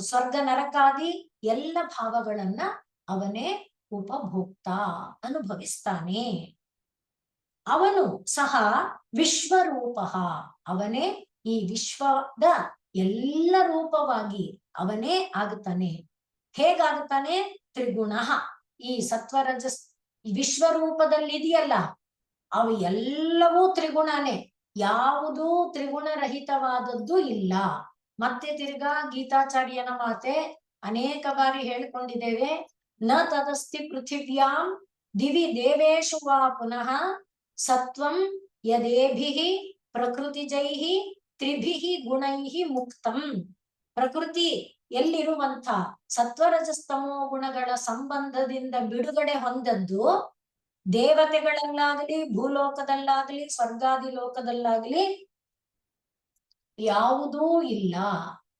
ಸ್ವರ್ಗ ನರಕಾದಿ ಎಲ್ಲ ಭಾವಗಳನ್ನ ಅವನೇ ಉಪಭೋಕ್ತ ಅನುಭವಿಸ್ತಾನೆ. ಅವನು ಸಹ ವಿಶ್ವರೂಪ, ಅವನೇ ಈ ವಿಶ್ವದ ಎಲ್ಲ ರೂಪವಾಗಿ ಅವನೇ ಆಗುತ್ತಾನೆ. ಹೇಗಾಗುತ್ತಾನೆ? ತ್ರಿಗುಣ. ಈ ಸತ್ವರಜಸ್ ವಿಶ್ವರೂಪದಲ್ಲಿದೆಯಲ್ಲ, ಅವು ಎಲ್ಲವೂ ತ್ರಿಗುಣನೇ. ಯಾವುದೂ ತ್ರಿಗುಣರಹಿತವಾದದ್ದು ಇಲ್ಲ. ಮತ್ತೆ ತಿರ್ಗಾ ಗೀತಾಚಾರ್ಯನ ಮಾತೆ ಅನೇಕ ಬಾರಿ ಹೇಳಿಕೊಂಡಿದ್ದೇವೆ. ನ ತದಸ್ತಿ ಪೃಥಿವ್ಯಾಂ ದಿವಿ ದೇವೇಶು ವಾ ಪುನಃ ಸತ್ವಂ ಯದೇಭಿಃ ಪ್ರಕೃತಿಜೈಃ ತ್ರಿಭಿಃ ಗುಣೈಃ ಮುಕ್ತಂ. ಪ್ರಕೃತಿ ಎಲ್ಲಿರುವಂತ ಸತ್ವರಜಸ್ತಮೋ ಗುಣಗಳ ಸಂಬಂಧದಿಂದ ಬಿಡುಗಡೆ ಹೊಂದದ್ದು ದೇವತೆಗಳಲ್ಲಾಗಲಿ, ಭೂಲೋಕದಲ್ಲಾಗಲಿ, ಸ್ವರ್ಗಾದಿ ಲೋಕದಲ್ಲಾಗಲಿ ಯಾವುದೂ ಇಲ್ಲ.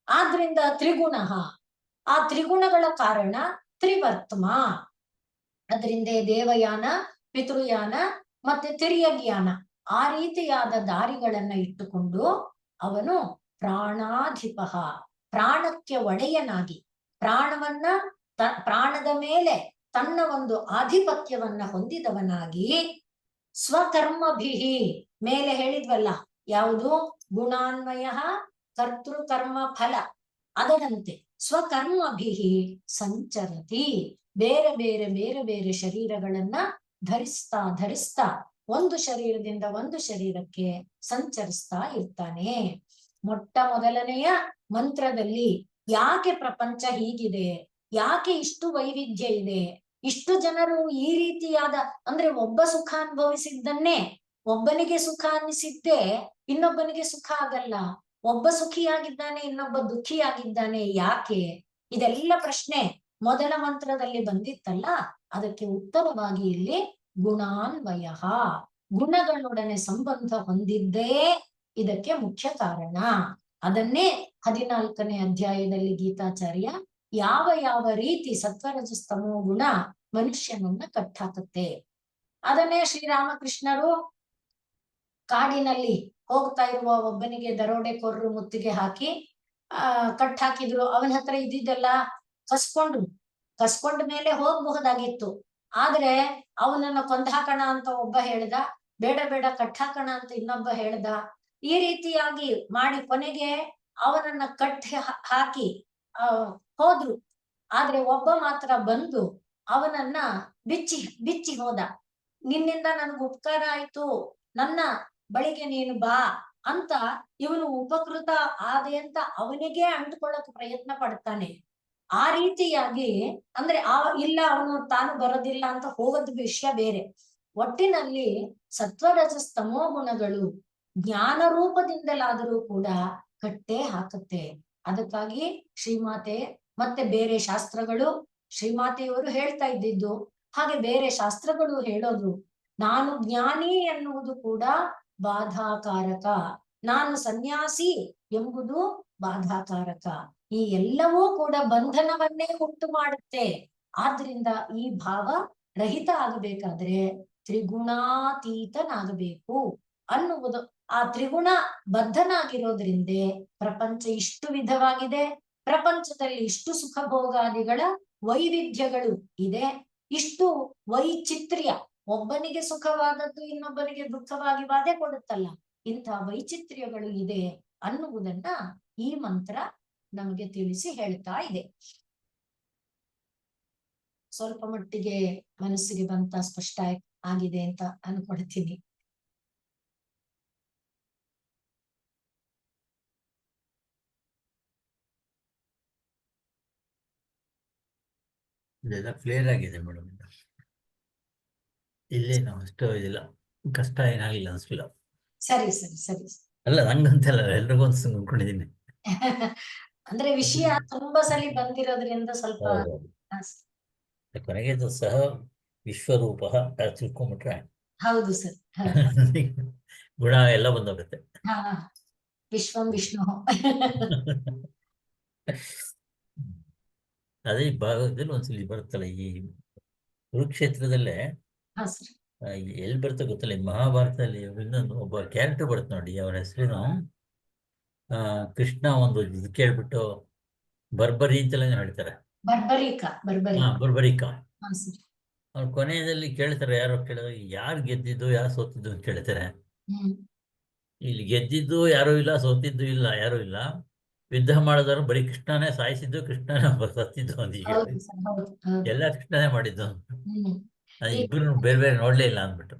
ಆದ್ರಿಂದ ತ್ರಿಗುಣ. ಆ ತ್ರಿಗುಣಗಳ ಕಾರಣ ತ್ರಿವರ್ತ್ಮ. ಅದರಿಂದ ದೇವಯಾನ, ಪಿತೃಯಾನ ಮತ್ತೆ ತಿರ್ಯಜ್ಞಾನ ಆ ರೀತಿಯಾದ ದಾರಿಗಳನ್ನ ಇಟ್ಟುಕೊಂಡು ಅವನು ಪ್ರಾಣಾಧಿಪ, ಪ್ರಾಣಕ್ಕೆ ಒಡೆಯನಾಗಿ, ಪ್ರಾಣವನ್ನ ಪ್ರಾಣದ ಮೇಲೆ ತನ್ನ ಒಂದು ಆಧಿಪತ್ಯವನ್ನ ಹೊಂದಿದವನಾಗಿ, ಸ್ವಕರ್ಮಭಿಹಿ, ಮೇಲೆ ಹೇಳಿದ್ವಲ್ಲ ಯಾವುದು, ಗುಣಾನ್ವಯ ಕರ್ತೃಕರ್ಮ ಫಲ, ಅದರಂತೆ ಸ್ವಕರ್ಮಭಿಹಿ ಸಂಚರತಿ, ಬೇರೆ ಬೇರೆ ಬೇರೆ ಬೇರೆ ಶರೀರಗಳನ್ನ ಧರಿಸ್ತಾ ಧರಿಸ್ತಾ ಒಂದು ಶರೀರದಿಂದ ಒಂದು ಶರೀರಕ್ಕೆ ಸಂಚರಿಸ್ತಾ ಇರ್ತಾನೆ. ಮೊಟ್ಟ ಮೊದಲನೆಯ ಮಂತ್ರದಲ್ಲಿ ಯಾಕೆ ಪ್ರಪಂಚ ಹೀಗಿದೆ, ಯಾಕೆ ಇಷ್ಟು ವೈವಿಧ್ಯ ಇದೆ, ಇಷ್ಟು ಜನರು ಈ ರೀತಿಯಾದ, ಅಂದ್ರೆ ಒಬ್ಬ ಸುಖ ಅನುಭವಿಸಿದ್ದನ್ನೇ ಒಬ್ಬನಿಗೆ ಸುಖ ಅನ್ನಿಸಿದ್ದೇ ಇನ್ನೊಬ್ಬನಿಗೆ ಸುಖ ಆಗಲ್ಲ, ಒಬ್ಬ ಸುಖಿಯಾಗಿದ್ದಾನೆ ಇನ್ನೊಬ್ಬ ದುಃಖಿಯಾಗಿದ್ದಾನೆ, ಯಾಕೆ? ಇದೆಲ್ಲ ಪ್ರಶ್ನೆ ಮೊದಲ ಮಂತ್ರದಲ್ಲಿ ಬಂದಿತ್ತಲ್ಲ, ಅದಕ್ಕೆ ಉತ್ತರವಾಗಿ ಇಲ್ಲಿ ಗುಣಾನ್ವಯ, ಗುಣಗಳೊಡನೆ ಸಂಬಂಧ ಹೊಂದಿದ್ದೇ ಇದಕ್ಕೆ ಮುಖ್ಯ ಕಾರಣ. ಅದನ್ನೇ 14ನೇ ಅಧ್ಯಾಯದಲ್ಲಿ ಗೀತಾಚಾರ್ಯ ಯಾವ ಯಾವ ರೀತಿ ಸತ್ವರಜಸ್ತಮೋ ಗುಣ ಮನುಷ್ಯನನ್ನ ಕಟ್ಟಾಕತ್ತೆ, ಅದನ್ನೇ ಶ್ರೀರಾಮಕೃಷ್ಣರು ಕಾಡಿನಲ್ಲಿ ಹೋಗ್ತಾ ಇರುವ ಒಬ್ಬನಿಗೆ ದರೋಡೆಕೋರರು ಮುತ್ತಿಗೆ ಹಾಕಿ ಕಟ್ಟಾಕಿದ್ರು. ಅವನ ಹತ್ರ ಇದ್ದಿದ್ದೆಲ್ಲ ಕಸ್ಕೊಂಡ ಮೇಲೆ ಹೋಗ್ಬಹುದಾಗಿತ್ತು, ಆದ್ರೆ ಅವನನ್ನ ಕೊಂದಾಕಣ ಅಂತ ಒಬ್ಬ ಹೇಳ್ದ, ಬೇಡ ಬೇಡ ಕಟ್ಟಾಕಣ ಅಂತ ಇನ್ನೊಬ್ಬ ಹೇಳ್ದ. ಈ ರೀತಿಯಾಗಿ ಮಾಡಿ ಕೊನೆಗೆ ಅವನನ್ನ ಹಾಕಿ ಹೋದ್ರು. ಆದ್ರೆ ಒಬ್ಬ ಮಾತ್ರ ಬಂದು ಅವನನ್ನ ಬಿಚ್ಚಿ ಹೋದ. ನಿನ್ನಿಂದ ನನ್ಗೆ ಉಪಕಾರ ಆಯ್ತು, ನನ್ನ ಬಳಿಗೆ ನೀನು ಬಾ ಅಂತ ಇವನು ಉಪಕೃತ ಆದೆ ಅಂತ ಅವನಿಗೆ ಅಂಟ್ಕೊಳ್ಳಕ್ ಪ್ರಯತ್ನ ಪಡ್ತಾನೆ. ಆ ರೀತಿಯಾಗಿ ಅಂದ್ರೆ ಇಲ್ಲ ಅವನು ತಾನು ಬರೋದಿಲ್ಲ ಅಂತ ಹೋಗೋದ್ ವಿಷಯ ಬೇರೆ. ಒಟ್ಟಿನಲ್ಲಿ ಸತ್ವರಜಸ್ತಮೋ ಗುಣಗಳು ಜ್ಞಾನ ರೂಪದಿಂದಲಾದರೂ ಕೂಡ ಕಟ್ಟೆ ಹಾಕುತ್ತೆ. ಅದಕ್ಕಾಗಿ ಶ್ರೀಮಾತೆ ಮತ್ತೆ ಬೇರೆ ಶಾಸ್ತ್ರಗಳು, ಶ್ರೀಮಾತೆಯವರು ಹೇಳ್ತಾ ಇದ್ದಿದ್ದು ಹಾಗೆ ಬೇರೆ ಶಾಸ್ತ್ರಗಳು ಹೇಳೋದು, ನಾನು ಜ್ಞಾನಿ ಎನ್ನುವುದು ಕೂಡ ಬಾಧಾಕಾರಕ, ನಾನು ಸನ್ಯಾಸಿ ಎಂಬುದು ಬಾಧಾಕಾರಕ. ಈ ಎಲ್ಲವೂ ಕೂಡ ಬಂಧನವನ್ನೇ ಉಂಟು ಮಾಡುತ್ತೆ. ಆದ್ರಿಂದ ಈ ಭಾವ ರಹಿತ ಆಗಬೇಕಾದ್ರೆ ತ್ರಿಗುಣಾತೀತನಾಗಬೇಕು ಅನ್ನುವುದು. ಆ ತ್ರಿಗುಣ ಬದ್ಧನಾಗಿರೋದ್ರಿಂದ ಪ್ರಪಂಚ ಇಷ್ಟು ವಿಧವಾಗಿದೆ, ಪ್ರಪಂಚದಲ್ಲಿ ಇಷ್ಟು ಸುಖ ಭೋಗಾದಿಗಳ ವೈವಿಧ್ಯಗಳು ಇದೆ, ಇಷ್ಟು ವೈಚಿತ್ರ್ಯ, ಒಬ್ಬನಿಗೆ ಸುಖವಾದದ್ದು ಇನ್ನೊಬ್ಬನಿಗೆ ದುಃಖವಾಗಿ ಬಾಧೆ ಕೊಡುತ್ತಲ್ಲ, ಇಂಥ ವೈಚಿತ್ರ್ಯಗಳು ಇದೆ ಅನ್ನುವುದನ್ನ ಈ ಮಂತ್ರ ನಮಗೆ ತಿಳಿಸಿ ಹೇಳ್ತಾ ಇದೆ. ಸ್ವಲ್ಪ ಮಟ್ಟಿಗೆ ಮನಸ್ಸಿಗೆ ಬಂತ, ಸ್ಪಷ್ಟ ಆಗಿದೆ ಅಂತ ಅನ್ಕೊಳ್ತೀನಿ. ಇದೆಲ್ಲ ಕ್ಲಿಯರ್ ಆಗಿದೆ ಮೇಡಮ್. ಇಲ್ಲೇನು ಅಷ್ಟು ಇದಿಲ್ಲ, ಕಷ್ಟ ಏನಾಗಿಲ್ಲ ಅನ್ಸ್ಲಿಲ್ಲ. ಸರಿ ಸರಿ ಸರಿ. ಅಲ್ಲ ನಂಗಂತಲ್ಲ, ಎಲ್ರಿಗೂ ಅನ್ಕೊಂಡಿದ್ದೀನಿ. ಅಂದ್ರೆ ವಿಷಯ ತುಂಬಾ ಸಲಿ ಬಂದಿರೋದ್ರಿಂದ ಸ್ವಲ್ಪ ಕೊನೆಗೆ ಸಹ ವಿಶ್ವರೂಪ ತಿಳ್ಕೊಂಡ್ಬಿಟ್ರೆ ಹೌದು ಸರ್, ಗುಣ ಎಲ್ಲ ಬಂದೋಗುತ್ತೆ. ವಿಶ್ವಂ ವಿಷ್ಣು. ಅದೇ ಈ ಭಾಗದಲ್ಲಿ ಒಂದ್ಸಲಿ ಬರುತ್ತಲ್ಲ, ಈ ಕುರುಕ್ಷೇತ್ರದಲ್ಲೇ ಎಲ್ಲಿ ಬರುತ್ತೆ ಗೊತ್ತಲ್ಲ, ಈ ಮಹಾಭಾರತದಲ್ಲಿ ಇನ್ನೊಂದು ಒಬ್ಬ ಕ್ಯಾರೆಕ್ಟರ್ ಬರುತ್ತೆ ನೋಡಿ, ಅವನ ಹೆಸರೇನು, ಕೃಷ್ಣ ಒಂದು ಇದು ಕೇಳ್ಬಿಟ್ಟು ಬರ್ಬರಿ ಅಂತೆಲ್ಲ ಹೇಳ್ತಾರೆ, ಬರ್ಬರಿಕ. ಅವ್ರ ಕೊನೆಯಲ್ಲಿ ಕೇಳ್ತಾರೆ, ಯಾರೋ ಕೇಳಿದ್ರೆ ಯಾರು ಗೆದ್ದಿದ್ದು ಯಾರು ಸೋತಿದ್ದು ಅಂತ ಕೇಳ್ತಾರೆ. ಇಲ್ಲಿ ಗೆದ್ದಿದ್ದು ಯಾರು ಇಲ್ಲ, ಸೋತಿದ್ದು ಇಲ್ಲ, ಯಾರು ಇಲ್ಲ, ಯುದ್ಧ ಮಾಡಿದವರು ಬರೀ ಕೃಷ್ಣನೇ ಸಾಯಿಸಿದ್ದು, ಕೃಷ್ಣನೇ ಸತ್ತಿದ್ದು ಅಂತ ಈಗ ಎಲ್ಲ ಕೃಷ್ಣನೇ ಮಾಡಿದ್ದು. ಇಬ್ರು ಬೇರೆ ಬೇರೆ ನೋಡ್ಲೇ ಇಲ್ಲ ಅಂದ್ಬಿಟ್ಟು.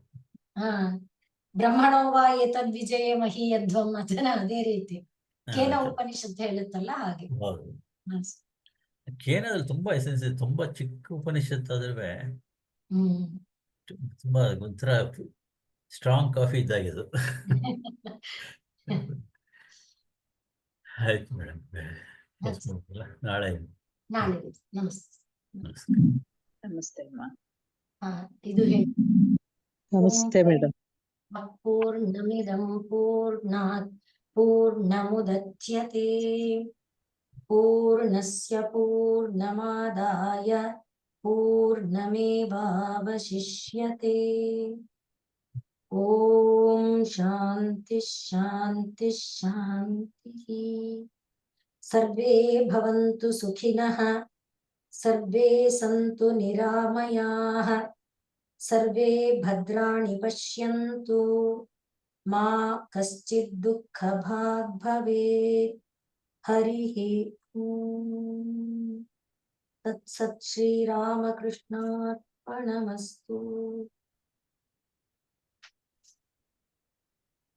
ಬ್ರಹ್ಮಣೋವಾ ಏತದ್ ವಿಜಯ ಮಹೀಯಧ್ವಂ ಅದನ್ನ ಅದೇ ರೀತಿ ಕೇನ ಉಪನಿಷತ್ತು ಹೇಳುತ್ತಲ್ಲ ಹಾಗೆ. ಹೌದು, ಕೇನದಲ್ಲಿ ತುಂಬಾ ಎಸೆನ್ಸ್ ಇದೆ, ತುಂಬಾ ಚಿಕ್ಕ ಉಪನಿಷತ್ತು ಆದ್ರೆ ತುಂಬಾ ಒಂಥರ ಸ್ಟ್ರಾಂಗ್ ಕಾಫಿ ಇದ್ದಾಗಿದ್ದು. ಆಯ್ತು ಮೇಡಮ್, ನಾಳೆ ನಮಸ್ತೆ. ಇದು ನಮಸ್ತೆ ಮೇಡಮ್. ಪೂರ್ಣಮಿದಂ ಪೂರ್ಣಾತ್ ಪೂರ್ಣಮುದಚ್ಯತೆ ಪೂರ್ಣಸ್ಯ ಪೂರ್ಣಮಾದಾಯ ಪೂರ್ಣಮೇವಾವಶಿಷ್ಯತೆ. ಓಂ ಶಾಂತಿ ಶಾಂತಿ ಶಾಂತಿ. ಸರ್ವೇ ಭವಂತು ಸುಖಿನಃ, ಸರ್ವೇ ಸಂತು ನಿರಾಮಯಾಃ, ಸರ್ವೇ ಭದ್ರಾಣಿ ಪಶ್ಯಂತು, ಮಾ ಕಶ್ಚಿತ್ ದುಃಖ ಭಾಗ್ ಭವೇತ್. ಹರಿಃ ಓಂ. ತತ್ಸತ್ ಶ್ರೀರಾಮಕೃಷ್ಣಾರ್ಪಣಮಸ್ತು.